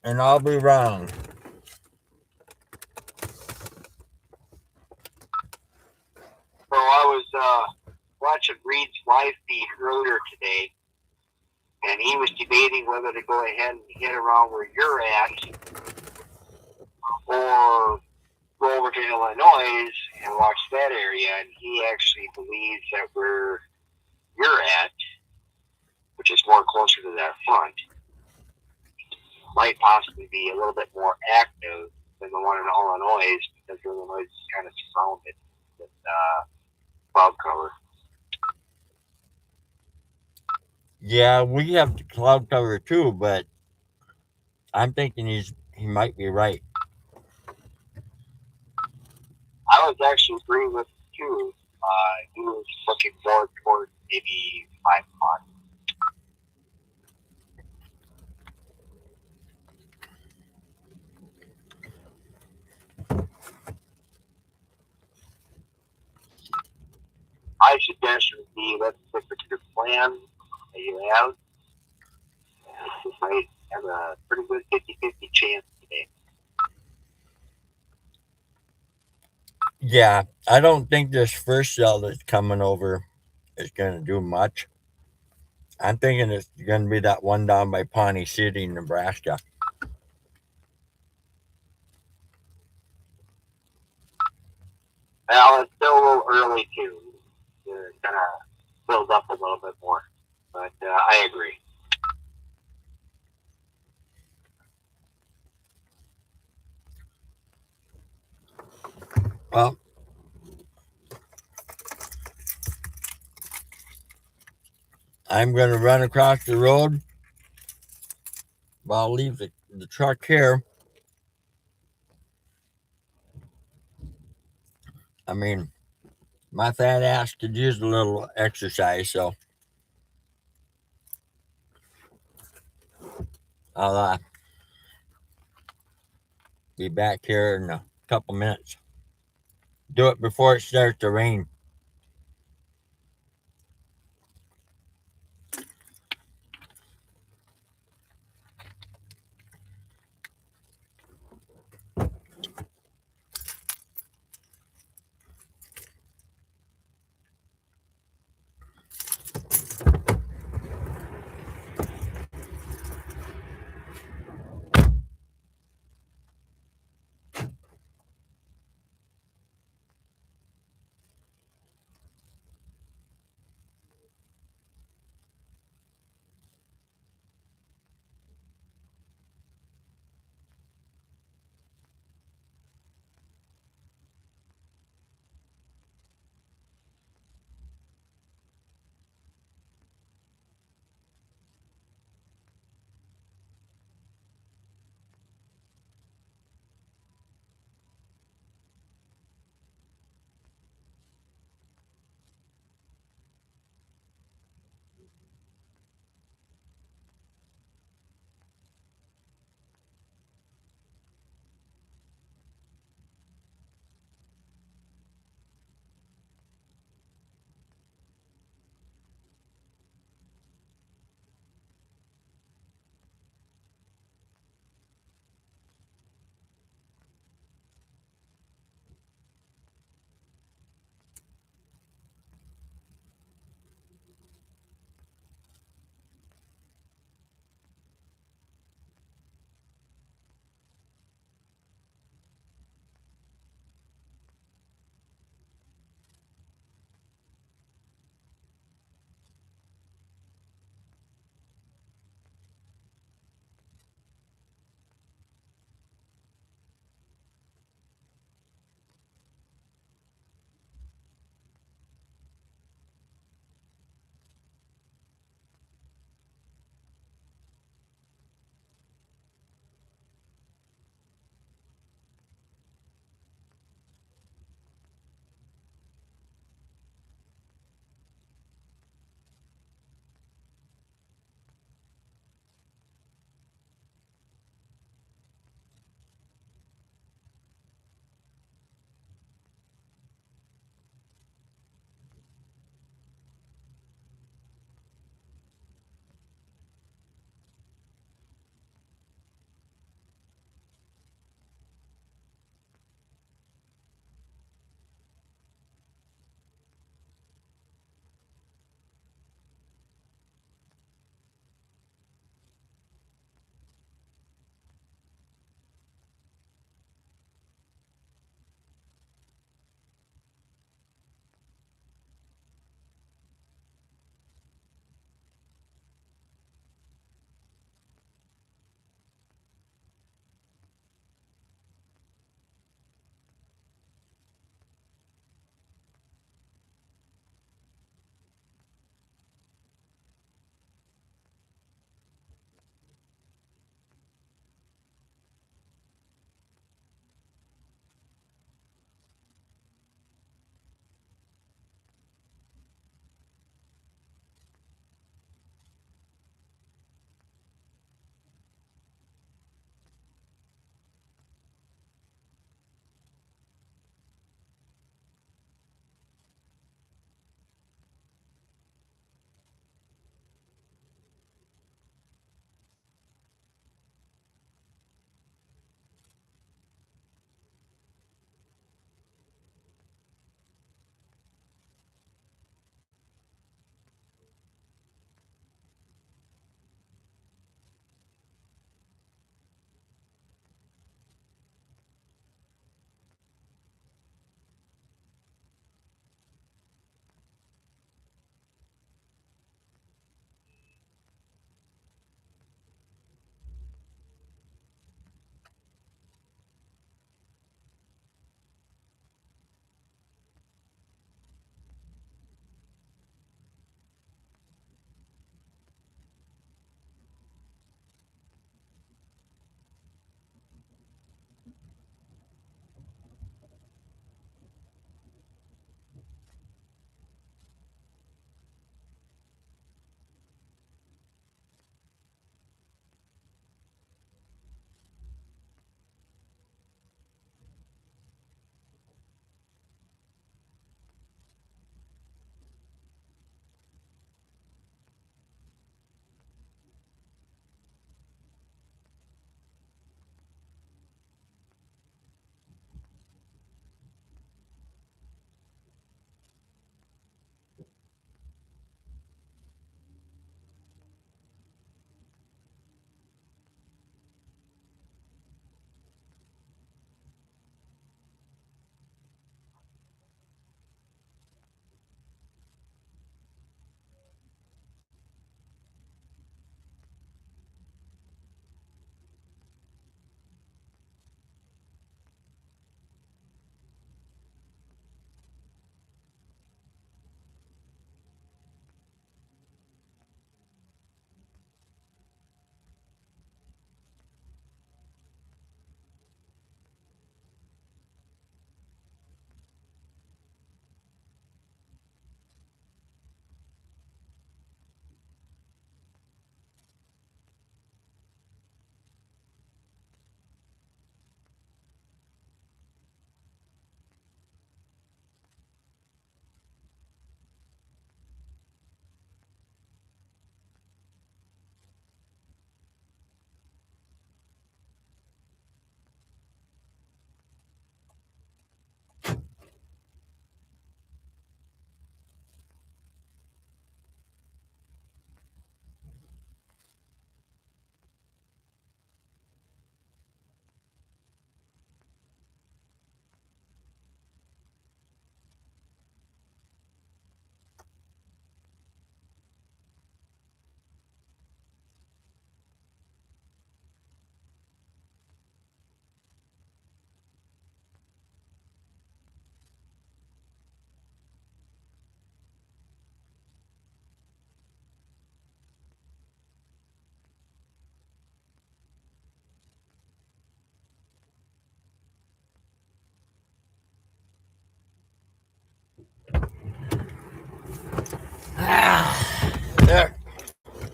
And I'll be wrong. So I was watching Reed's live feed earlier today, and he was debating whether to go ahead and hit around where you're at or go over to Illinois and watch that area. And he actually believes that where you're at, which is more closer to that front, might possibly be a little bit more active than the one in Illinois, because Illinois is kind of surrounded with cloud cover. Yeah, we have the cloud cover too, but I'm thinking he might be right. I was actually agreeing with you. He was looking more toward maybe 5 o'clock. I suggest you see, let's stick with your plan that you have. You might have a pretty good 50-50 chance today. Yeah, I don't think this first cell that's coming over is going to do much. I'm thinking it's going to be that one down by Pawnee City, Nebraska. Well, it's still a little early to kind of build up a little bit more, but I agree. Well, I'm going to run across the road. But I'll leave the truck here. I mean, my fat ass could use a little exercise, so I'll be back here in a couple minutes. Do it before it starts to rain.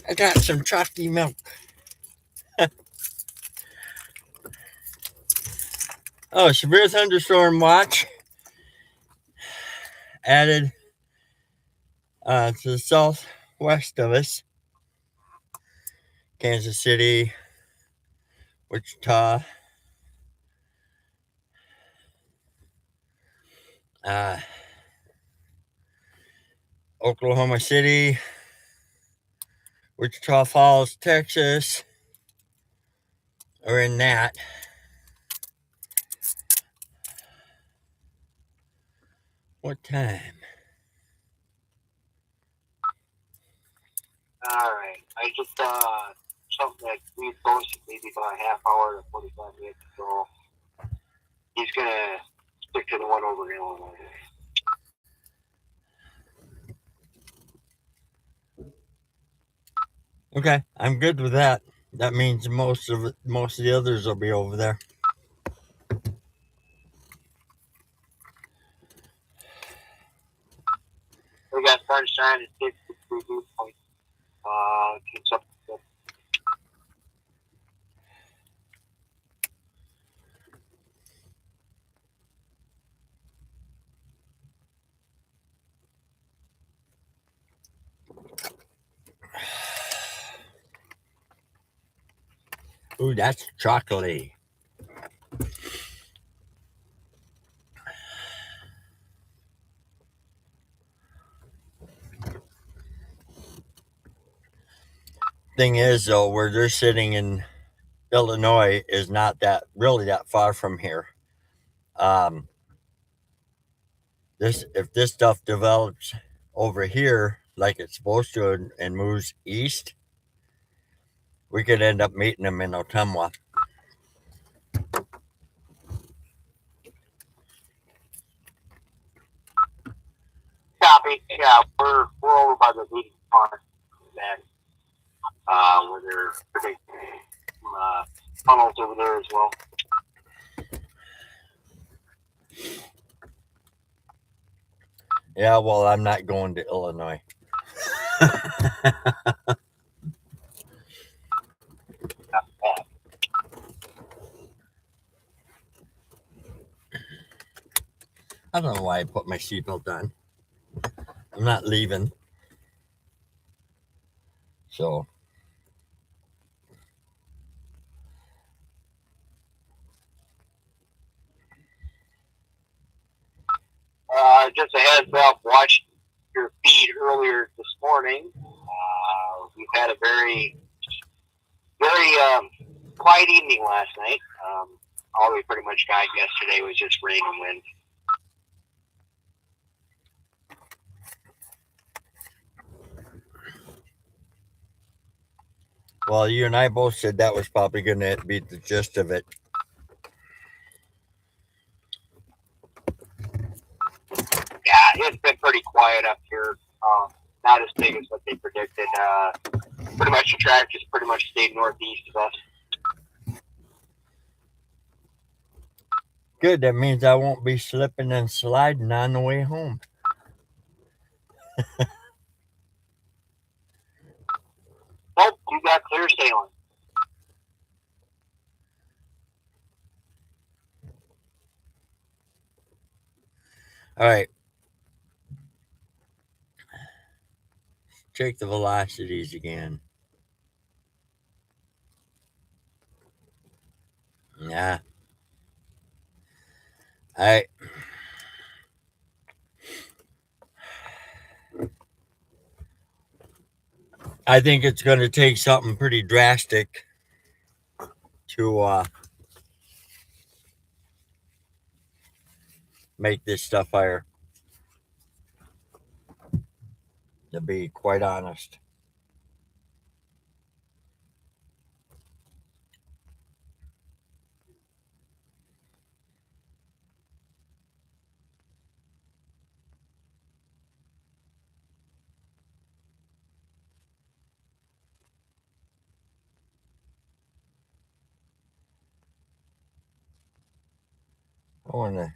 I got some chalky milk. Oh, severe thunderstorm watch added to the southwest of us. Kansas City, Wichita, uh, Oklahoma City, Wichita Falls, Texas, are in that. What time? All right. I just something that we posted maybe about a half hour to 45 minutes ago. He's gonna stick to the one over in Illinois. Okay, I'm good with that. That means most of the others will be over there. We got sunshine at 63 dew point. It's up to Ooh, that's chocolatey. Thing is, though, where they're sitting in Illinois is not that really that far from here. Um, if this stuff develops over here like it's supposed to and moves east, we could end up meeting them in Ottumwa. copy. Yeah, we're over by the meeting park and where they're predicting tunnels over there as well. Yeah, well, I'm not going to Illinois. I don't know why I put my seatbelt on. I'm not leaving. So, Just a heads up, watched your feed earlier this morning. We've had a very quiet evening last night. All we pretty much got yesterday was just rain and wind. well, you and I both said that was probably going to be the gist of it. Yeah, it's been pretty quiet up here. Not as big as what they predicted. Pretty much the track just pretty much stayed northeast of us. Good. That means I won't be slipping and sliding on the way home. Nope, you got clear sailing. All right. Check the velocities again. Yeah. I think it's going to take something pretty drastic to make this stuff higher. To be quite honest. I want to.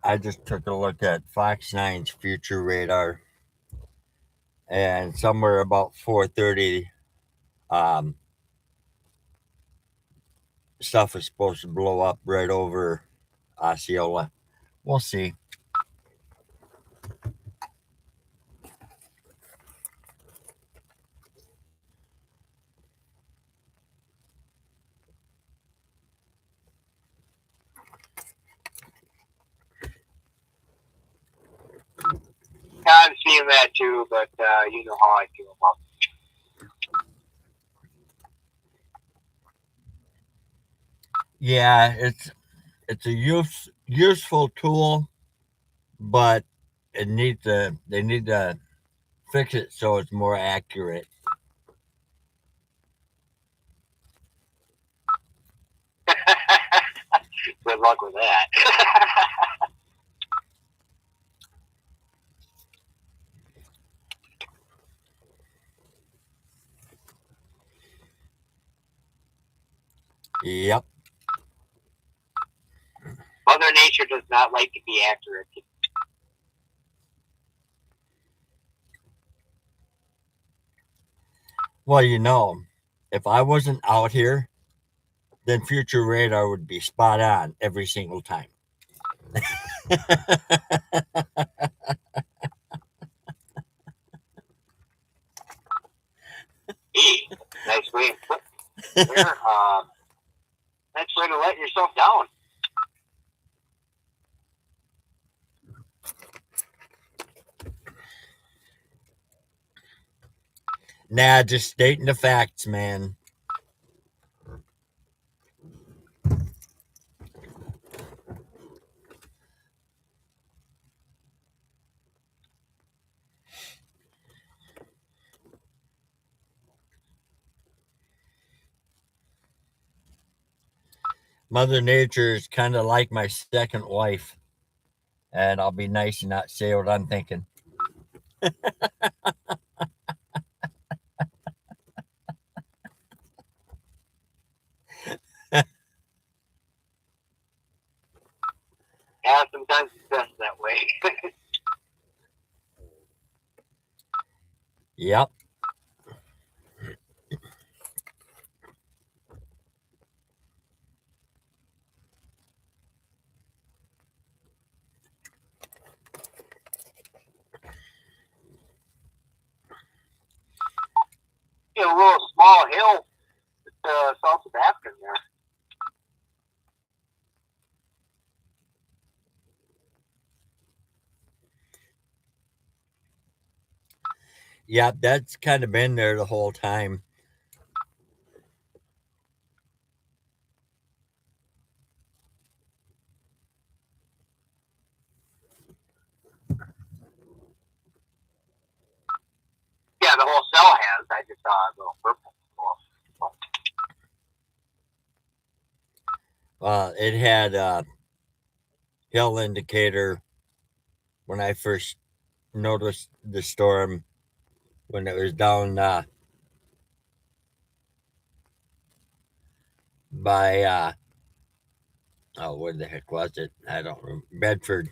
I just took a look at Fox 9's future radar, and somewhere about 4:30, um, stuff is supposed to blow up right over Osceola. We'll see. I'm seeing that too, but you know how I feel about Yeah, it's a useful tool, but they need to fix it so it's more accurate. it. Good luck with that. Yep. Mother Nature does not like to be accurate. Well, if I wasn't out here, then future radar would be spot on every single time. Nice way to put it there. Nice way to let yourself down. Nah, just stating the facts, man. Mother Nature is kind of like my second wife, and I'll be nice and not say what I'm thinking. Yeah, sometimes it's best that way. Yep. A little small hill south of Afton there. Yep, that's kind of been there the whole time. Yeah, the whole cell has. I just saw a little purple. It had a hill indicator when I first noticed the storm when it was down by oh, where the heck was it? I don't remember. Bedford.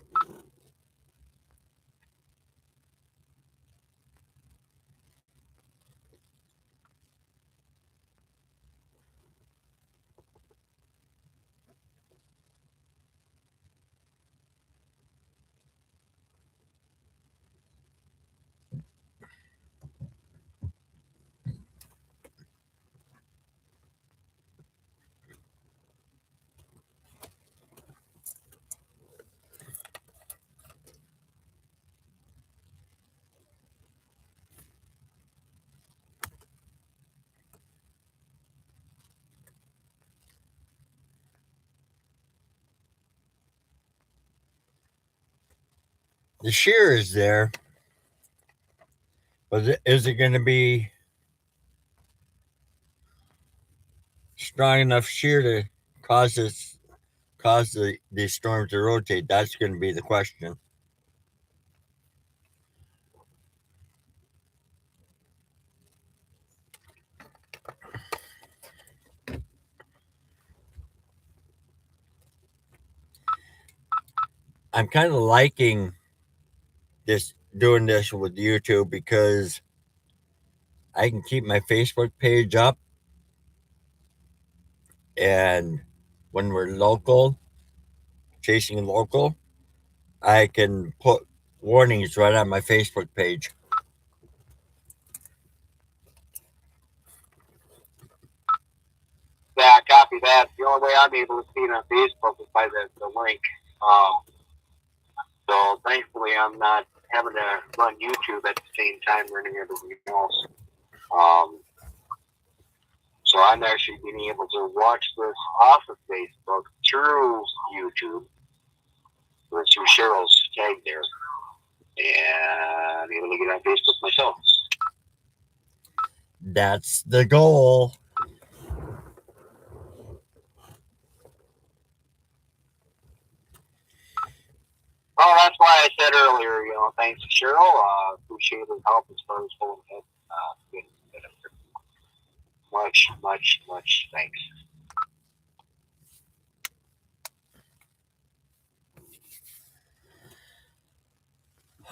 The shear is there, but is it going to be strong enough shear to cause the storm to rotate? That's going to be the question. I'm kind of liking this doing this with YouTube because I can keep my Facebook page up, and when we're local, chasing local, I can put warnings right on my Facebook page. Yeah, copy that. The only way I'm able to see it on Facebook is by the link. So thankfully, I'm not having to run YouTube at the same time running everything else. So I'm actually being able to watch this off of Facebook through YouTube, or through Cheryl's tag there, and be able to get on Facebook myself. That's the goal. Well, that's why I said earlier, thanks to Cheryl. Appreciate her help as far as pulling ahead. Much, much, much thanks.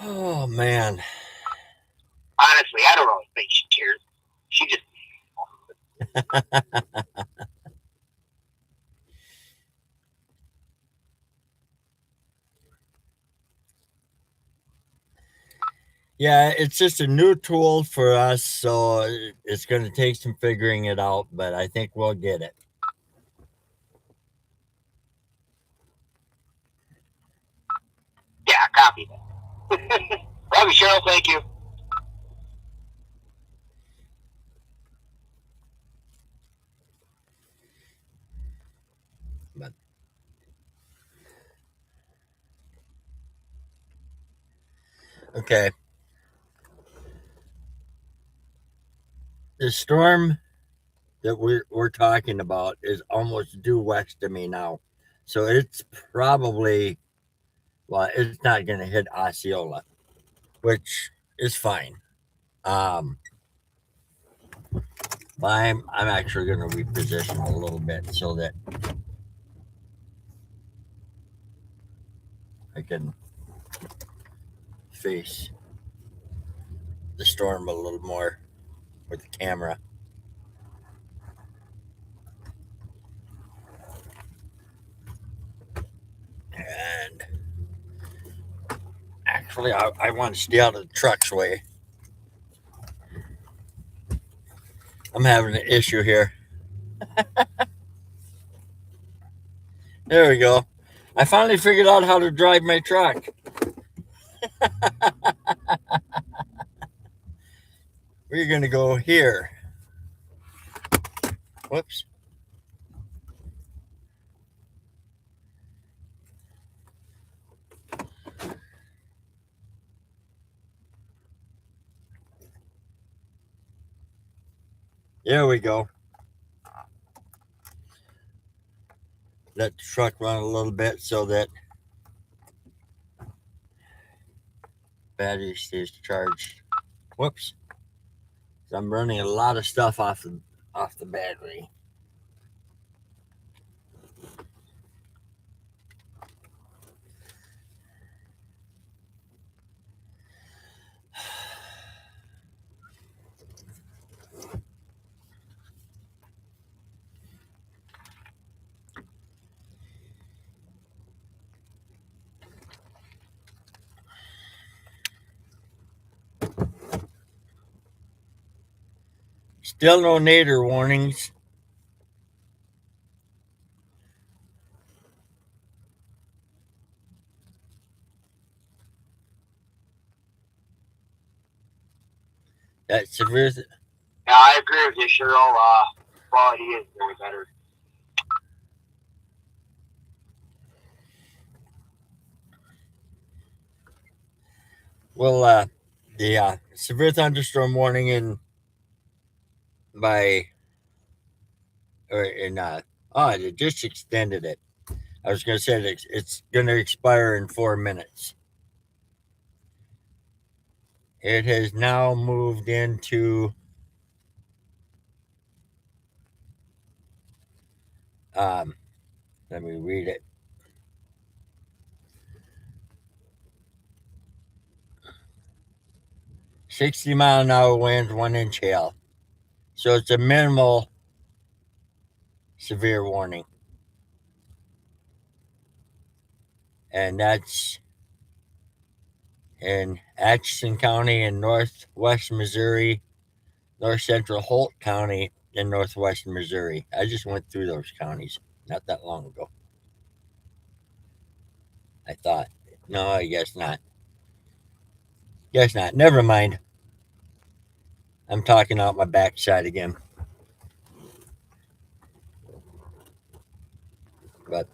Oh man. Honestly, I don't really think she cares. She just Yeah, it's just a new tool for us, so it's going to take some figuring it out, but I think we'll get it. copy that. Love you, Cheryl. Thank you. But okay. The storm that we're talking about is almost due west of me now. So it's probably, well, it's not going to hit Osceola, which is fine. Um, but I'm actually going to reposition a little bit so that I can face the storm a little more with the camera. And actually, I want to stay out of the truck's way. I'm having an issue here. There we go. I finally figured out how to drive my truck. We're going to go here. Whoops. There we go. Let the truck run a little bit so that battery stays charged. Whoops. So I'm running a lot of stuff off the battery. Still no nadir warnings. That severe. Yeah, I agree with you, Cheryl. Quality is very better. Well, the severe thunderstorm warning by or in it just extended it. I was going to say it's going to expire in 4 minutes. It has now moved into let me read it. 60-mile-an-hour winds, 1-inch hail. So it's a minimal severe warning. And that's in Atchison County in northwest Missouri, north central Holt County in northwestern Missouri. I just went through those counties not that long ago. I thought, no, I guess not. Guess not. Never mind. I'm talking out my backside again. But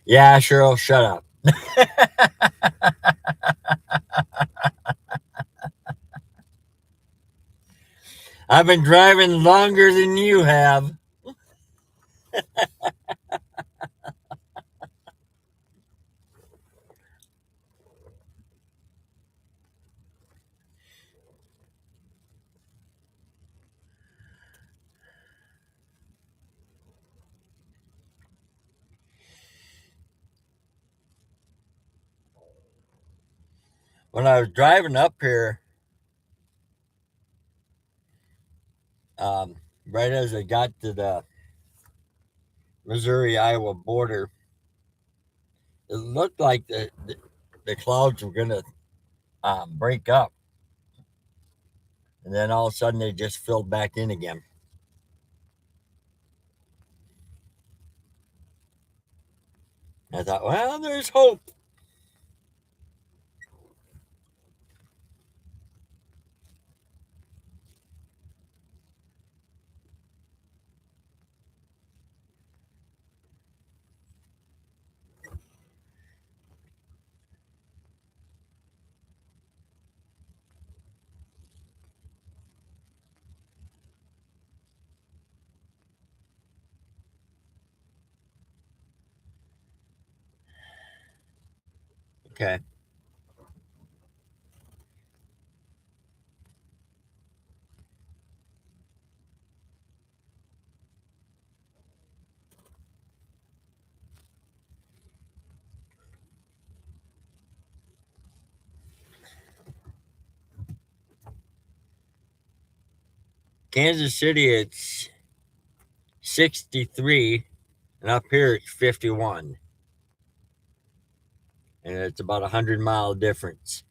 yeah, Cheryl, shut up. I've been driving longer than you have. When I was driving up here, right as I got to the Missouri Iowa border, it looked like the clouds were going to break up. And then all of a sudden they just filled back in again. I thought, well, there's hope. Okay. Kansas City, it's 63, and up here it's 51. And it's about 100-mile difference.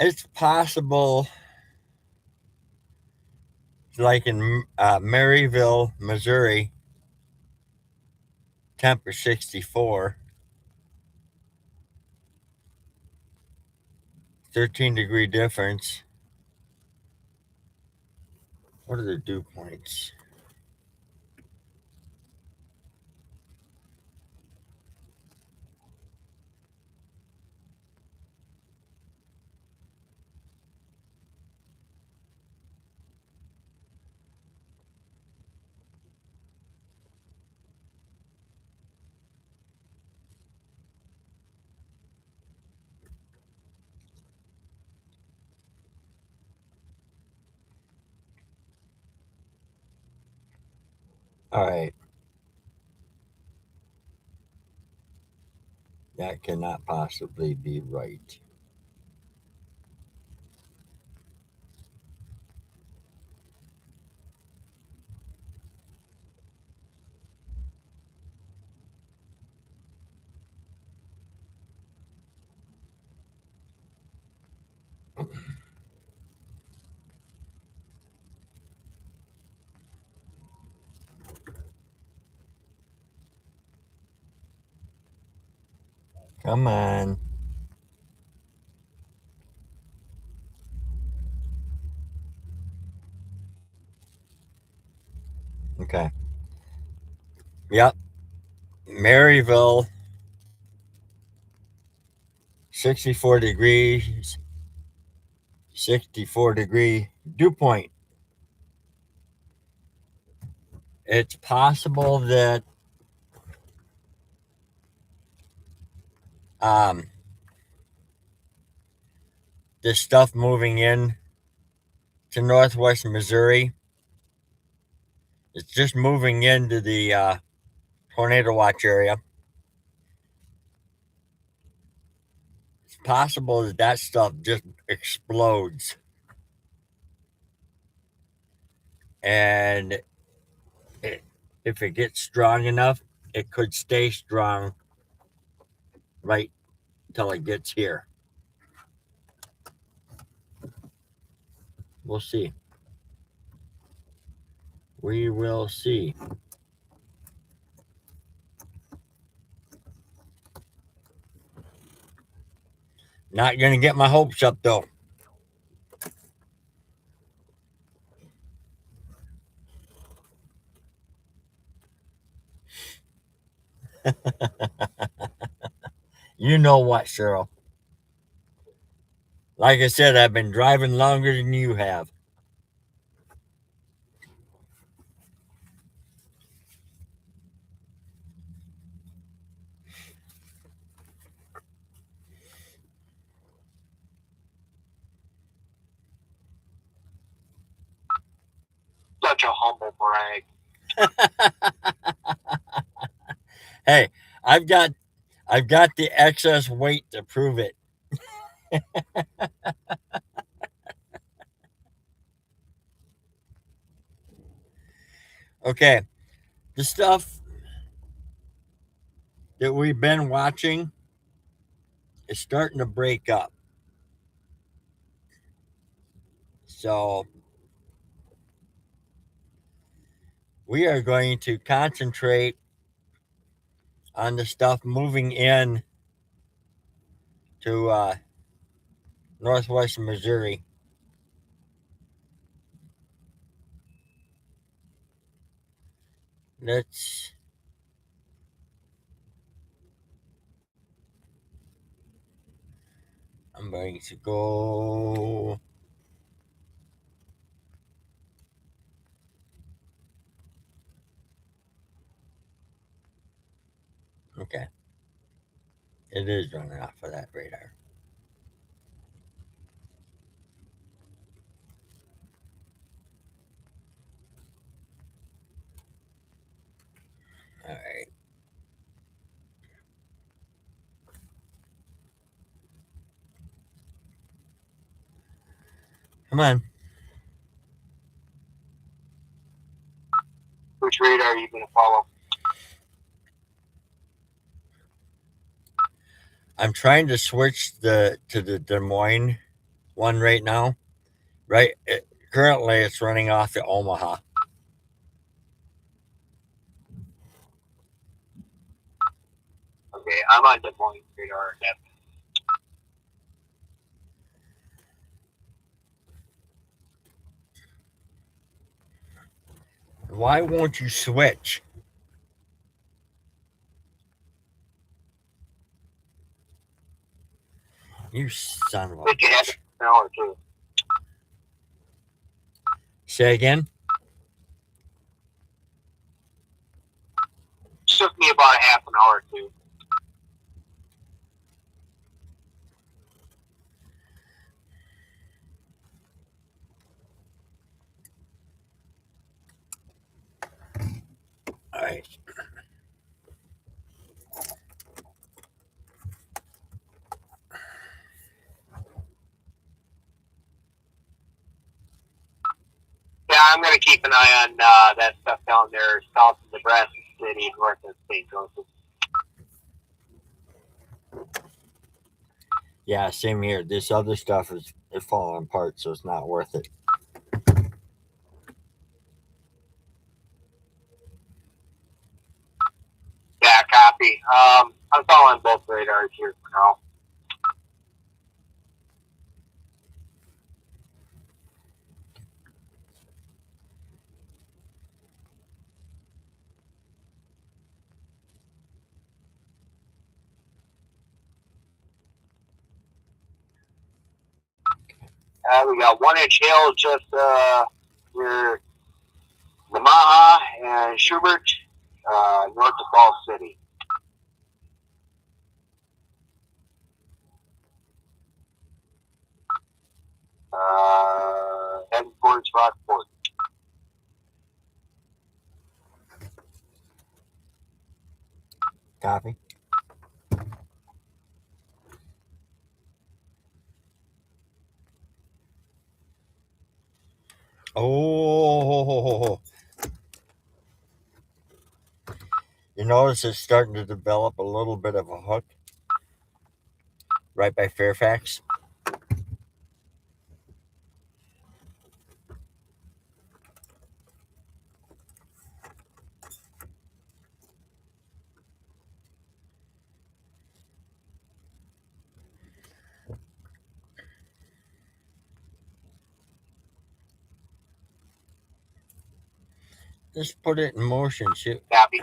It's possible, like in Maryville, Missouri, temp is 64, 13-degree difference. What are the dew points? All right. That cannot possibly be right. Come on. Okay. Yep. Maryville, 64 degrees, 64-degree dew point. It's possible that um, this stuff moving in to northwest Missouri is just moving into the tornado watch area. It's possible that that stuff just explodes. And if it gets strong enough, it could stay strong right till it gets here. We'll see. We will see. Not going to get my hopes up, though. You know what, Cheryl? Like I said, I've been driving longer than you have. Such a humble brag. Hey, I've got the excess weight to prove it. Okay, the stuff that we've been watching is starting to break up. So we are going to concentrate on the stuff moving in to northwest Missouri. Let's I'm going to go. Okay. It is running off of that radar. All right. Come on. Which radar are you going to follow? I'm trying to switch to the Des Moines one right now. Right. Currently, it's running off the Omaha. Okay, I'm on Des Moines radar. Yep. Why won't you switch? You son of a I think it had bitch. an hour too. Say again? Took me about a half an hour or two. All right. Yeah, I'm going to keep an eye on that stuff down there south of Nebraska City, north of St. Joseph. Yeah, same here. This other stuff is falling apart, so it's not worth it. Yeah, copy. I'm following both radars. start here for now. We got 1-inch hail just near Namaha and Schubert, north of Falls City. Heading towards Rockport. Copy. Oh, you notice it's starting to develop a little bit of a hook right by Fairfax. Just put it in motion. Shoot. Copy.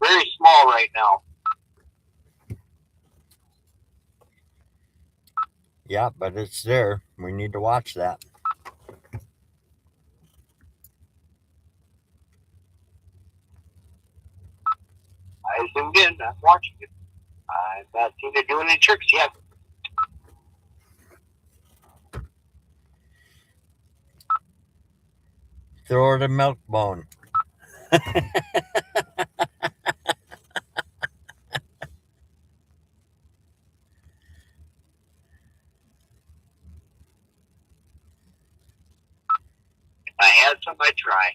Very small right now. Yeah, but it's there. We need to watch that. I zoomed in. I'm watching it. I've not seen it doing any tricks yet. Throw it a milk bone. If I had some, I'd try.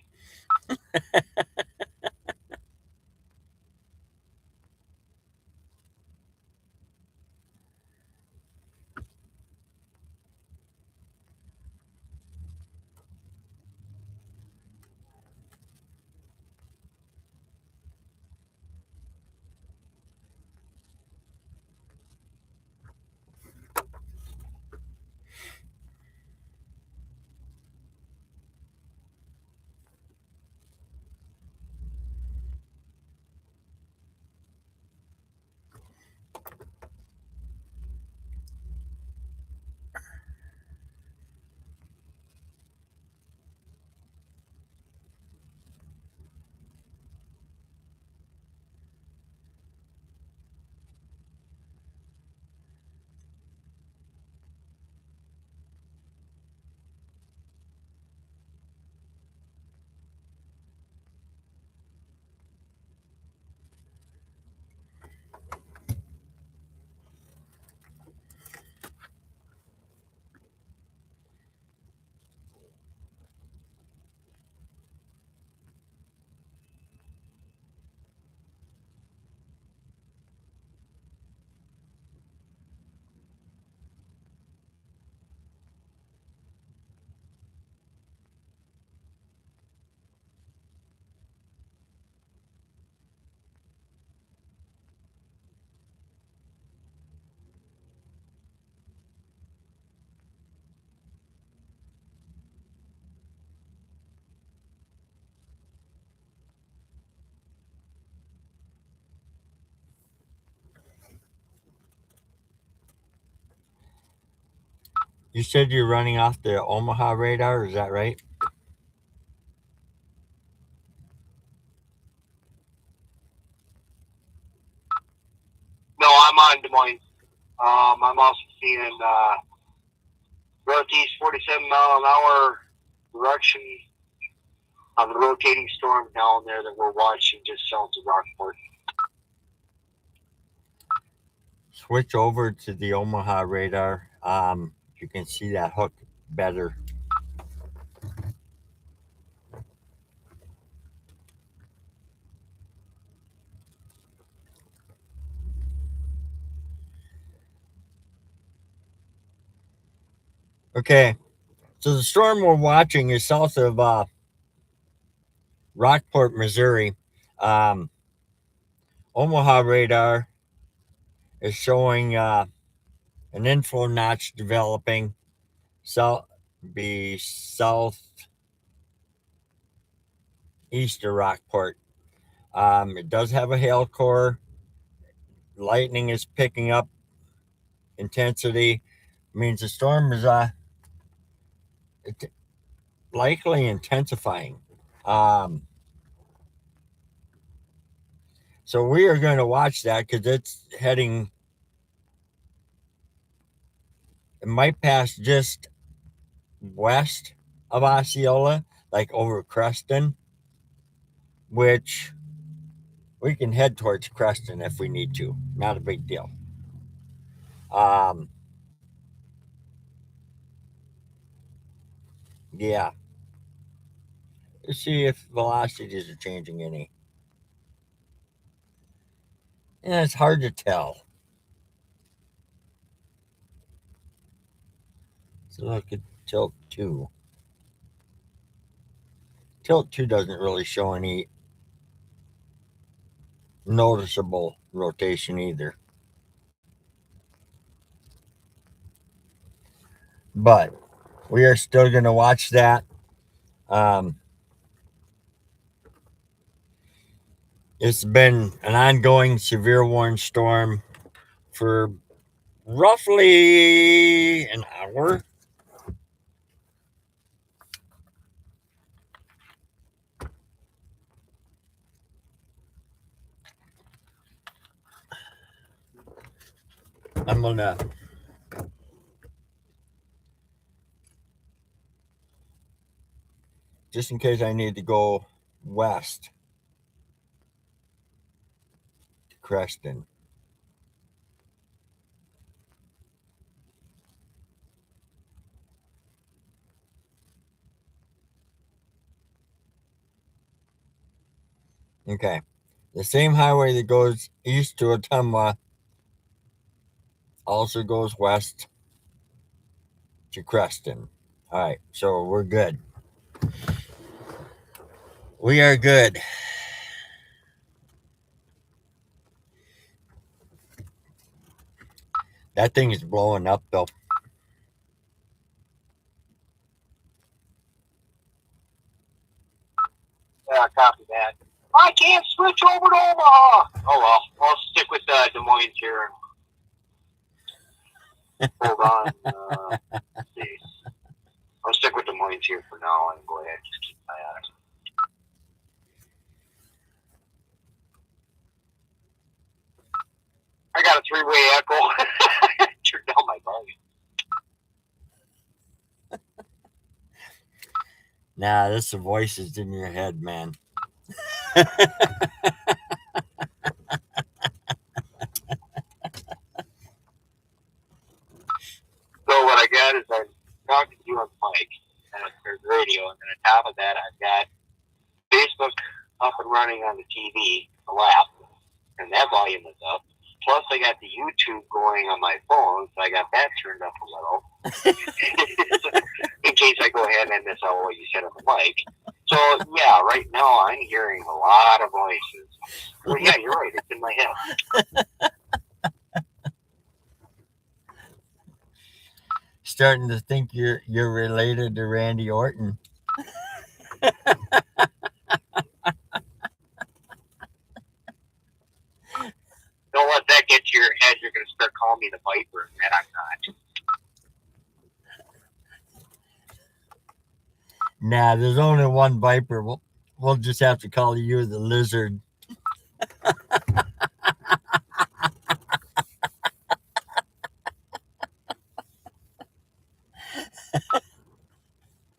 You said you're running off the Omaha radar, is that right? No, I'm on Des Moines. I'm also seeing northeast 47-mile-an-hour direction on the rotating storm down there that we're watching just south of Rockport. Switch over to the Omaha radar. You can see that hook better. Okay, so the storm we're watching is south of Rockport, Missouri. Um, Omaha radar is showing an inflow notch developing southeast of Rockport. It does have a hail core. Lightning is picking up intensity. Means the storm is likely intensifying. Um, so we are going to watch that because it's heading. It might pass just west of Osceola, like over Creston, which we can head towards Creston if we need to. Not a big deal. Um, yeah. Let's see if velocities are changing any. Yeah, it's hard to tell. So look at tilt 2. Tilt 2 doesn't really show any noticeable rotation either. But we are still going to watch that. Um, it's been an ongoing severe warning storm for roughly an hour. I'm going to just in case I need to go west to Creston. Okay. The same highway that goes east to Ottumwa also goes west to Creston. All right, so we're good. We are good. That thing is blowing up, though. Yeah, copy that. I can't switch over to Omaha. Oh well, I'll stick with Des Moines here. Hold on. Let's see. I'll stick with Des Moines here for now and go ahead and just keep my eye on it. I got a three-way echo. Turn down my volume. Nah, that's the voices in your head, man. So what I got is I'm talking to you on the mic and there's radio, and then on top of that I've got Facebook up and running on the TV, the lap, and that volume is up. Plus I got the YouTube going on my phone, so I got that turned up a little. In case I go ahead and miss out what you said on the mic. So yeah, right now I'm hearing a lot of voices. Well, yeah, you're right. It's in my head. Starting to think you're related to Randy Orton. Don't let that get to your head. You're going to start calling me the Viper, and I'm not. Nah, there's only one Viper. We'll just have to call you the Lizard.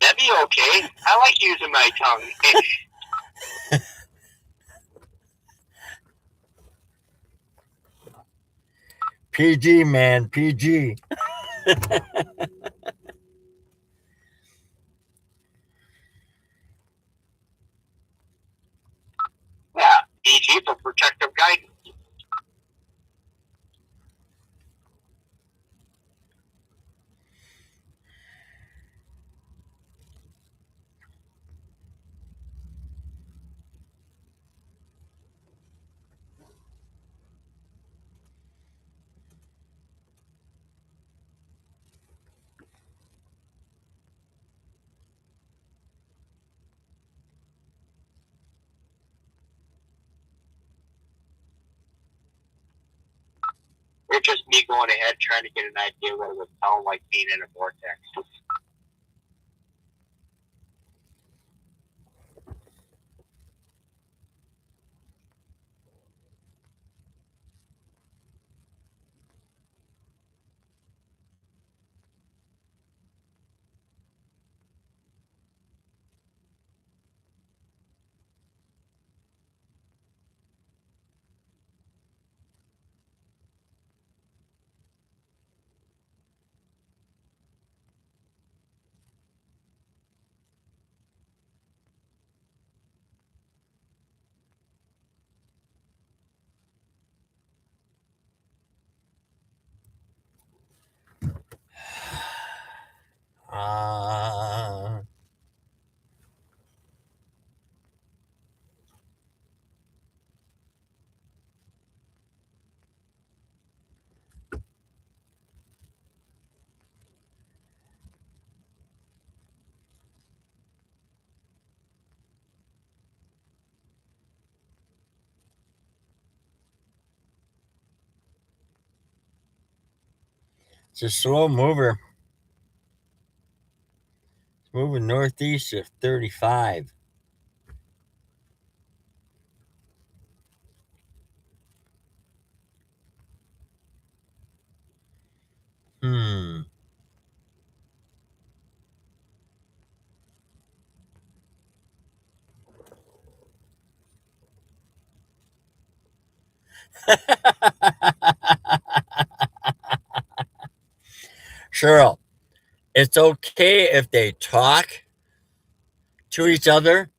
That'd be okay. I like using my tongue. PG, man, PG. Yeah, PG for protective guidance. just me going ahead trying to get an idea what it would sound like being in a vortex. It's a slow mover. It's moving northeast of 35. Cheryl, it's okay if they talk to each other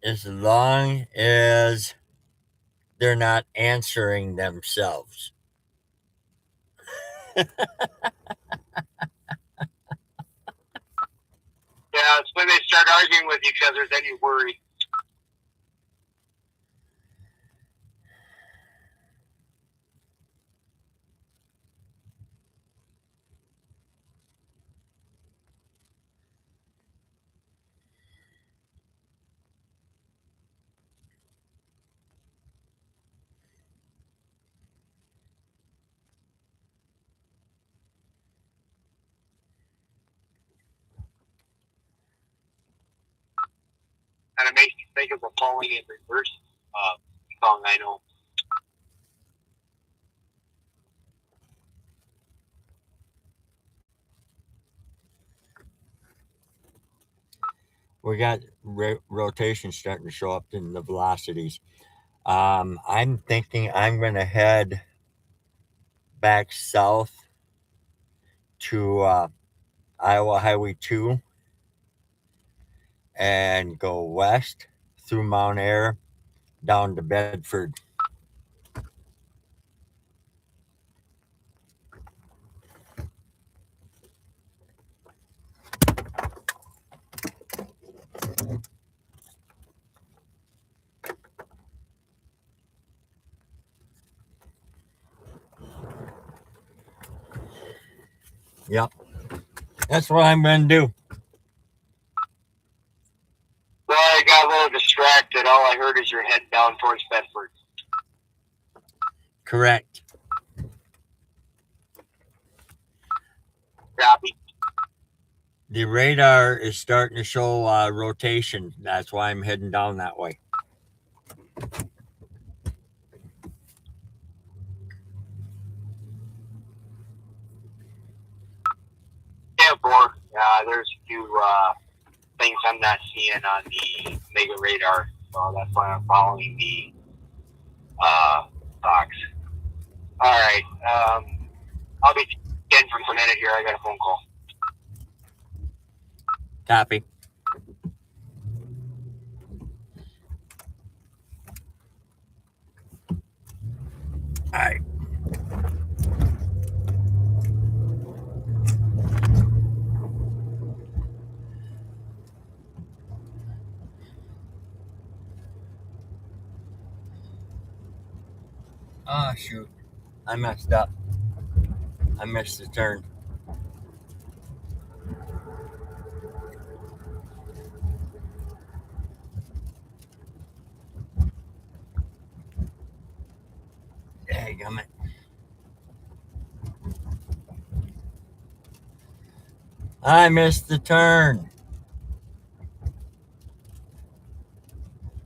as long as they're not answering themselves. Yeah, it's when they start arguing with each other, then you worry. And it makes me think of the Falling in Reverse song I know. We got rotation starting to show up in the velocities. I'm thinking I'm going to head back south to Iowa Highway 2 and go west through Mount Air down to Bedford. Yep. That's what I'm going to do. Well, I got a little distracted. All I heard is you're heading down towards Bedford. Correct. Copy. The radar is starting to show rotation. That's why I'm heading down that way. Yeah, Borg. There's a few things I'm not seeing on the Mega radar, so that's why I'm following the box. All right. I'll be in for a minute here. I got a phone call. Copy. All right. Oh, shoot. I messed up. I missed the turn. Dang. dadgummit. I missed the turn.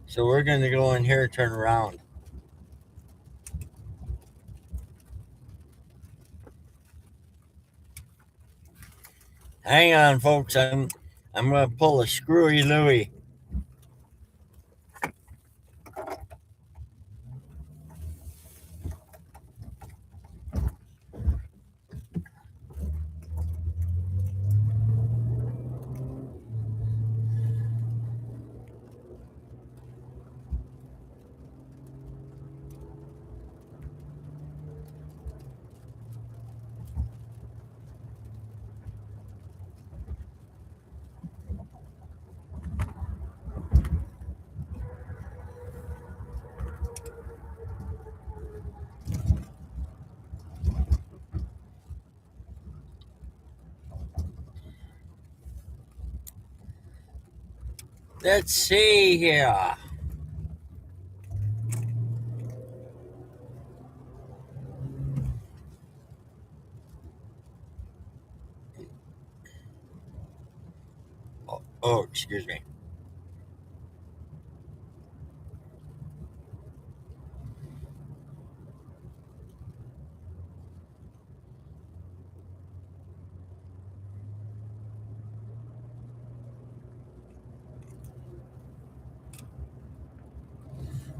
So we're going to go in here and turn around. Hang on, folks. I'm going to pull a screwy Louie. Let's see here. Oh, excuse me.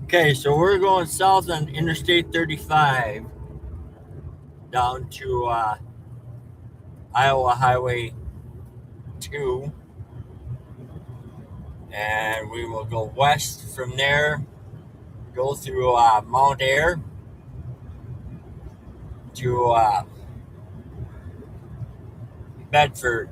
Okay, so we're going south on Interstate 35 down to Iowa Highway 2. And we will go west from there, go through Mount Air to Bedford.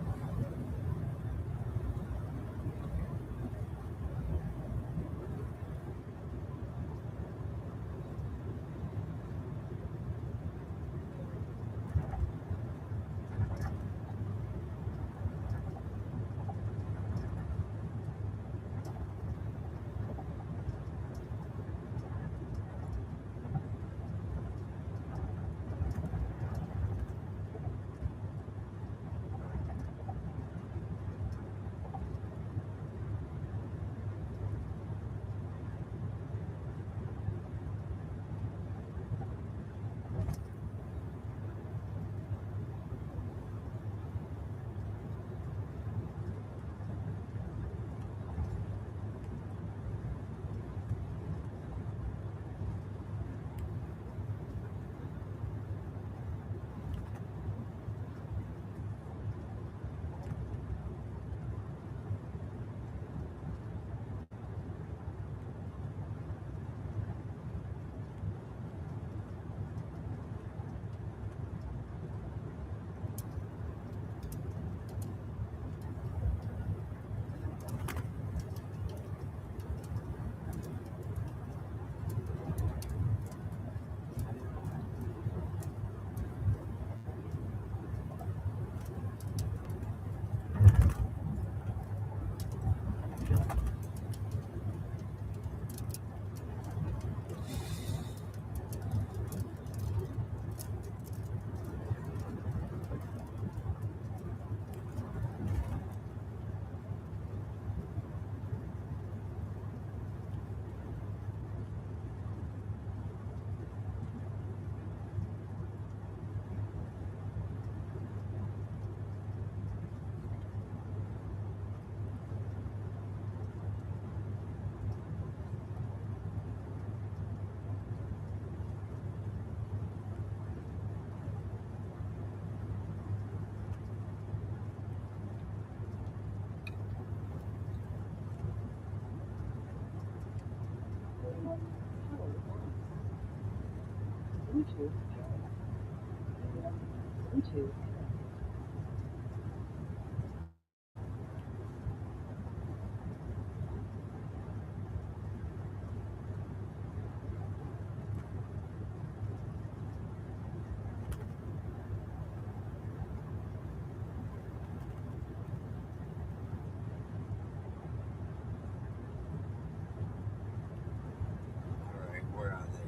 All right, where are they?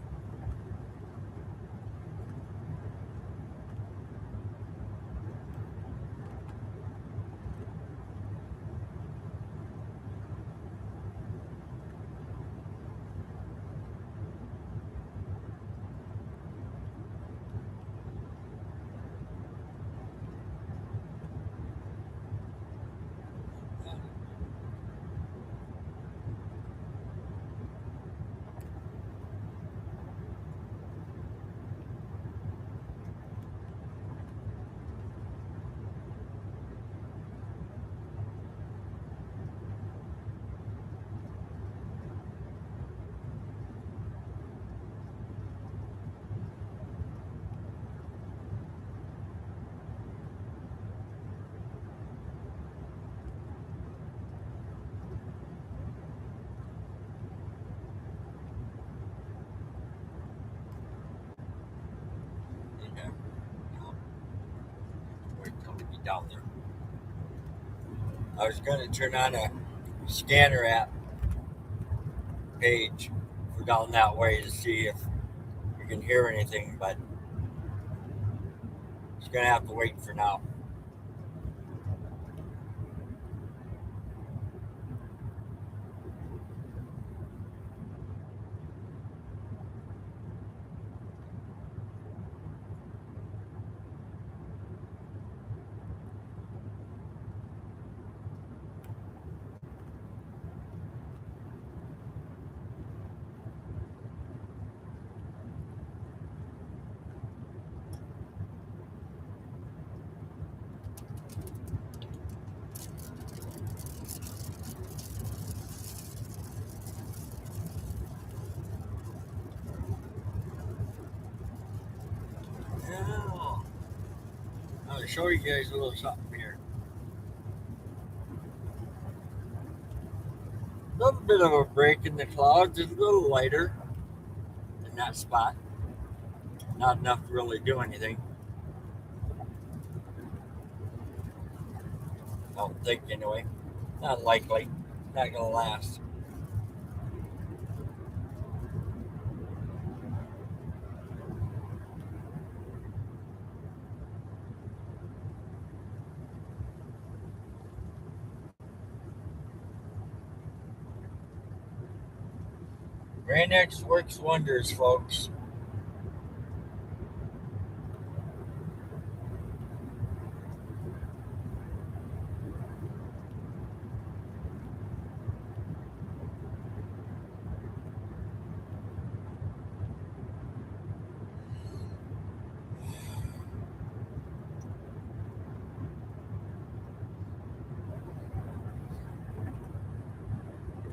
down there. I was going to turn on a scanner app page for down that way to see if we can hear anything, but it's going to have to wait for now. Now, I'm going to show you guys a little something here. A little bit of a break in the clouds, just a little lighter in that spot. Not enough to really do anything. I don't think anyway. Not likely. Not gonna last. Rain-X works wonders, folks.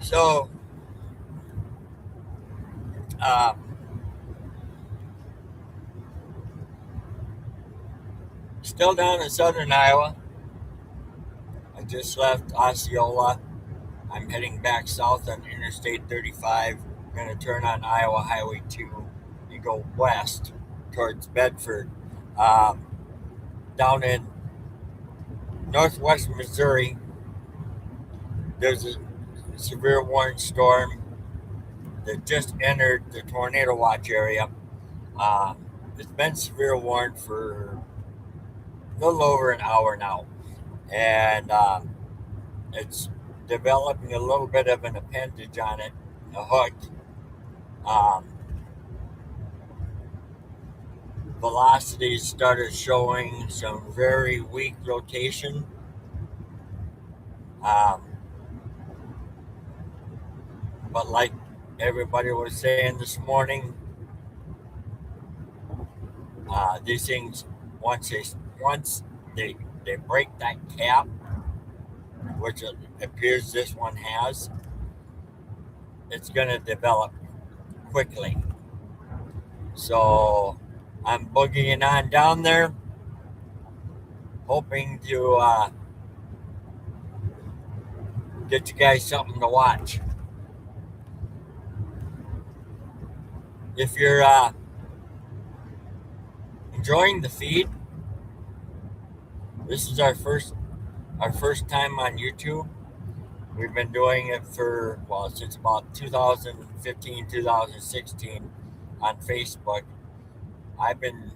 So, still down in southern Iowa. I just left Osceola. I'm heading back south on Interstate 35. I'm going to turn on Iowa Highway 2 and go west towards Bedford. Down in northwest Missouri, there's a severe warning storm that just entered the tornado watch area. It's been severe warned for a little over an hour now, and it's developing a little bit of an appendage on it, a hook. Velocities started showing some very weak rotation. But like everybody was saying this morning, these things once they break that cap, which it appears this one has, it's going to develop quickly. So I'm boogieing on down there, hoping to get you guys something to watch. If you're enjoying the feed, this is our first time on YouTube. We've been doing it since about 2015, 2016 on Facebook. I've been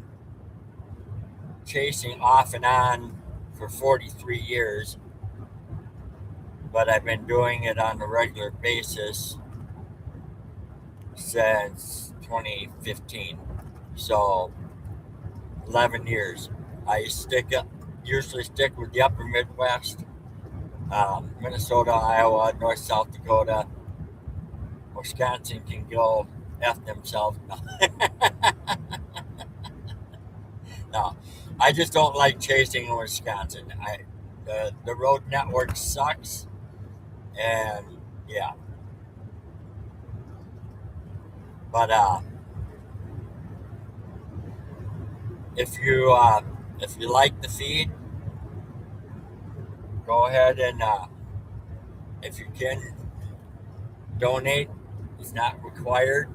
chasing off and on for 43 years, but I've been doing it on a regular basis since 2015. So 11 years. I usually stick with the upper Midwest, Minnesota, Iowa, North, South Dakota. Wisconsin can go F themselves. No, I just don't like chasing Wisconsin. The road network sucks, and yeah. But if you like the feed, go ahead and if you can donate. It's not required.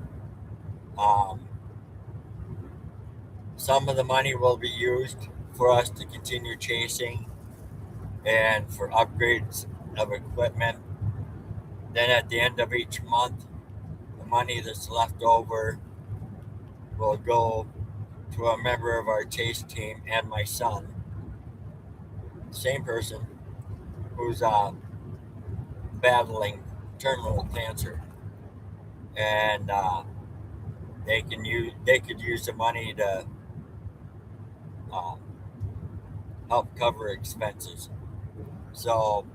Some of the money will be used for us to continue chasing and for upgrades of equipment. Then at the end of each month, the money that's left over will go to a member of our chase team and my son, same person, who's battling terminal cancer, and they could use the money to um, help cover expenses. So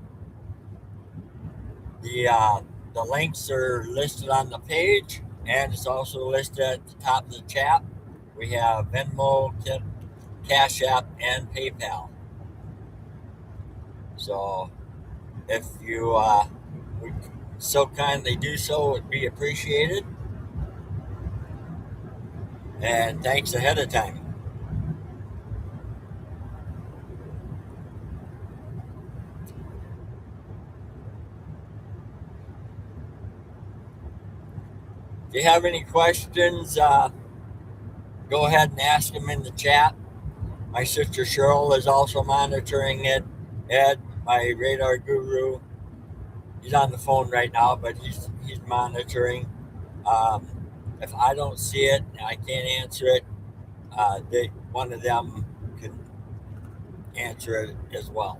the uh, the links are listed on the page, and it's also listed at the top of the chat. We have Venmo, Cash App, and PayPal. So if you would so kindly do so, it would be appreciated. And thanks ahead of time. If you have any questions, go ahead and ask them in the chat. My sister Cheryl is also monitoring it. Ed, my radar guru, he's on the phone right now, but he's monitoring. Um, if I don't see it and I can't answer it, one of them can answer it as well.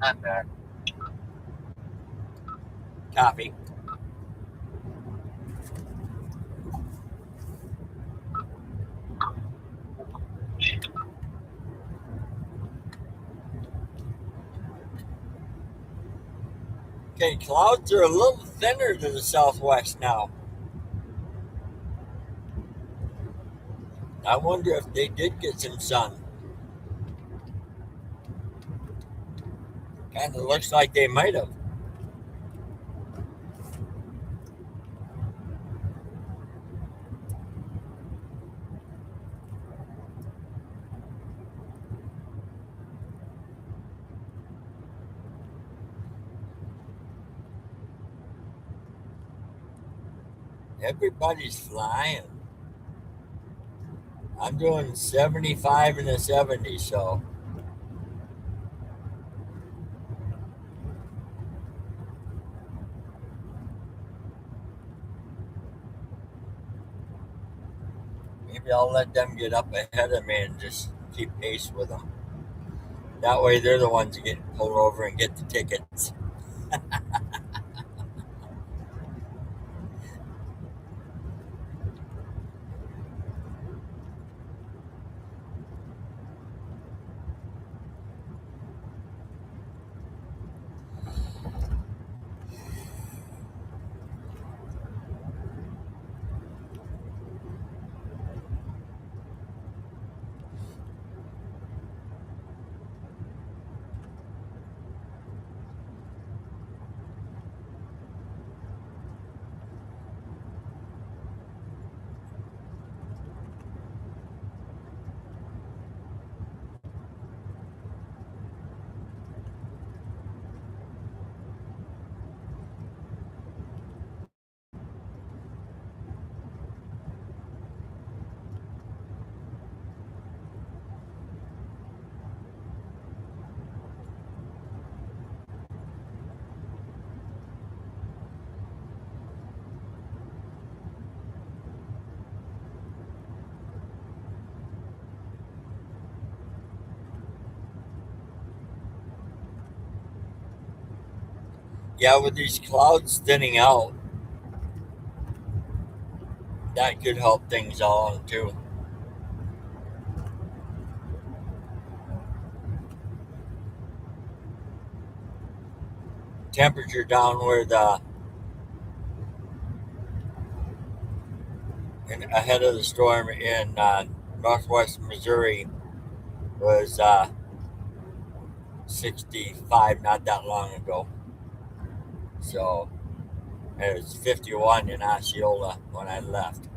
I'm back. Copy. Okay, clouds are a little thinner to the southwest now. I wonder if they did get some sun. Kind of looks like they might have. Everybody's flying. I'm doing 75 in the 70s, so maybe I'll let them get up ahead of me and just keep pace with them. That way they're the ones that get pulled over and get the tickets. Yeah, with these clouds thinning out, that could help things along too. Temperature down where ahead of the storm in northwest Missouri was 65 not that long ago. So it was 51 in Osceola when I left.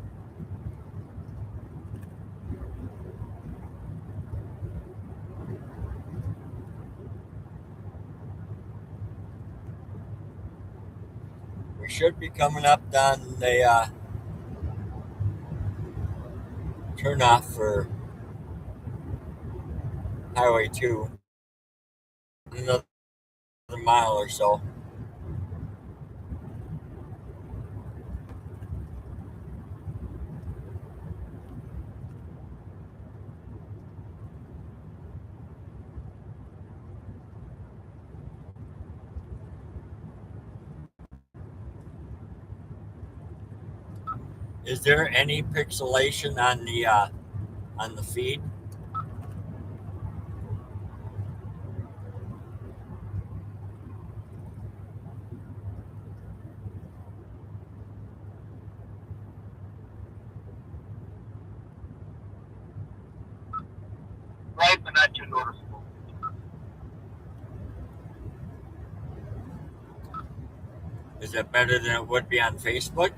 We should be coming up on the turn off for Highway 2, another mile or so. Is there any pixelation on the feed? Right, but not too noticeable. Is it better than it would be on Facebook?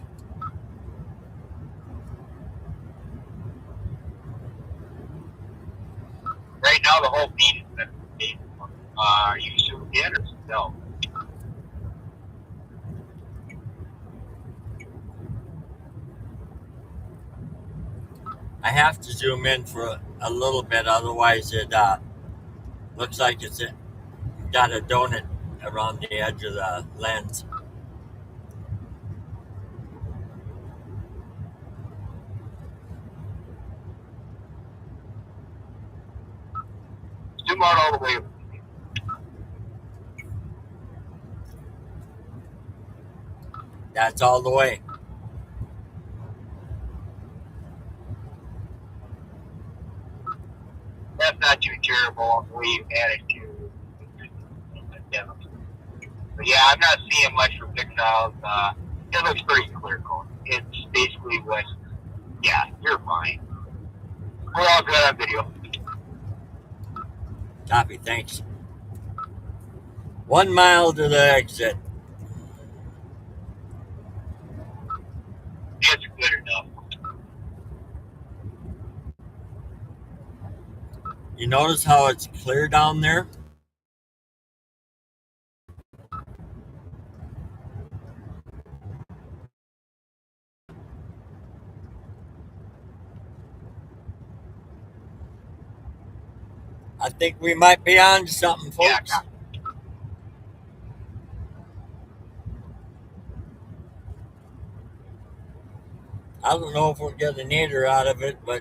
Right now, the whole feed is set to Facebook. Are you zoomed in or no? I have to zoom in for a little bit, otherwise it looks like it's got a donut around the edge of the lens. Zoom out all the way. That's all the way. That's not too terrible the way you managed to. But yeah, I'm not seeing much from pixels. It looks pretty clear code. It's basically what, yeah, you're fine. We're all good on video. Copy, thanks. 1 mile to the exit. It's good enough. You notice how it's clear down there? I think we might be on to something, folks. Yeah, I don't know if we'll get an eater out of it, but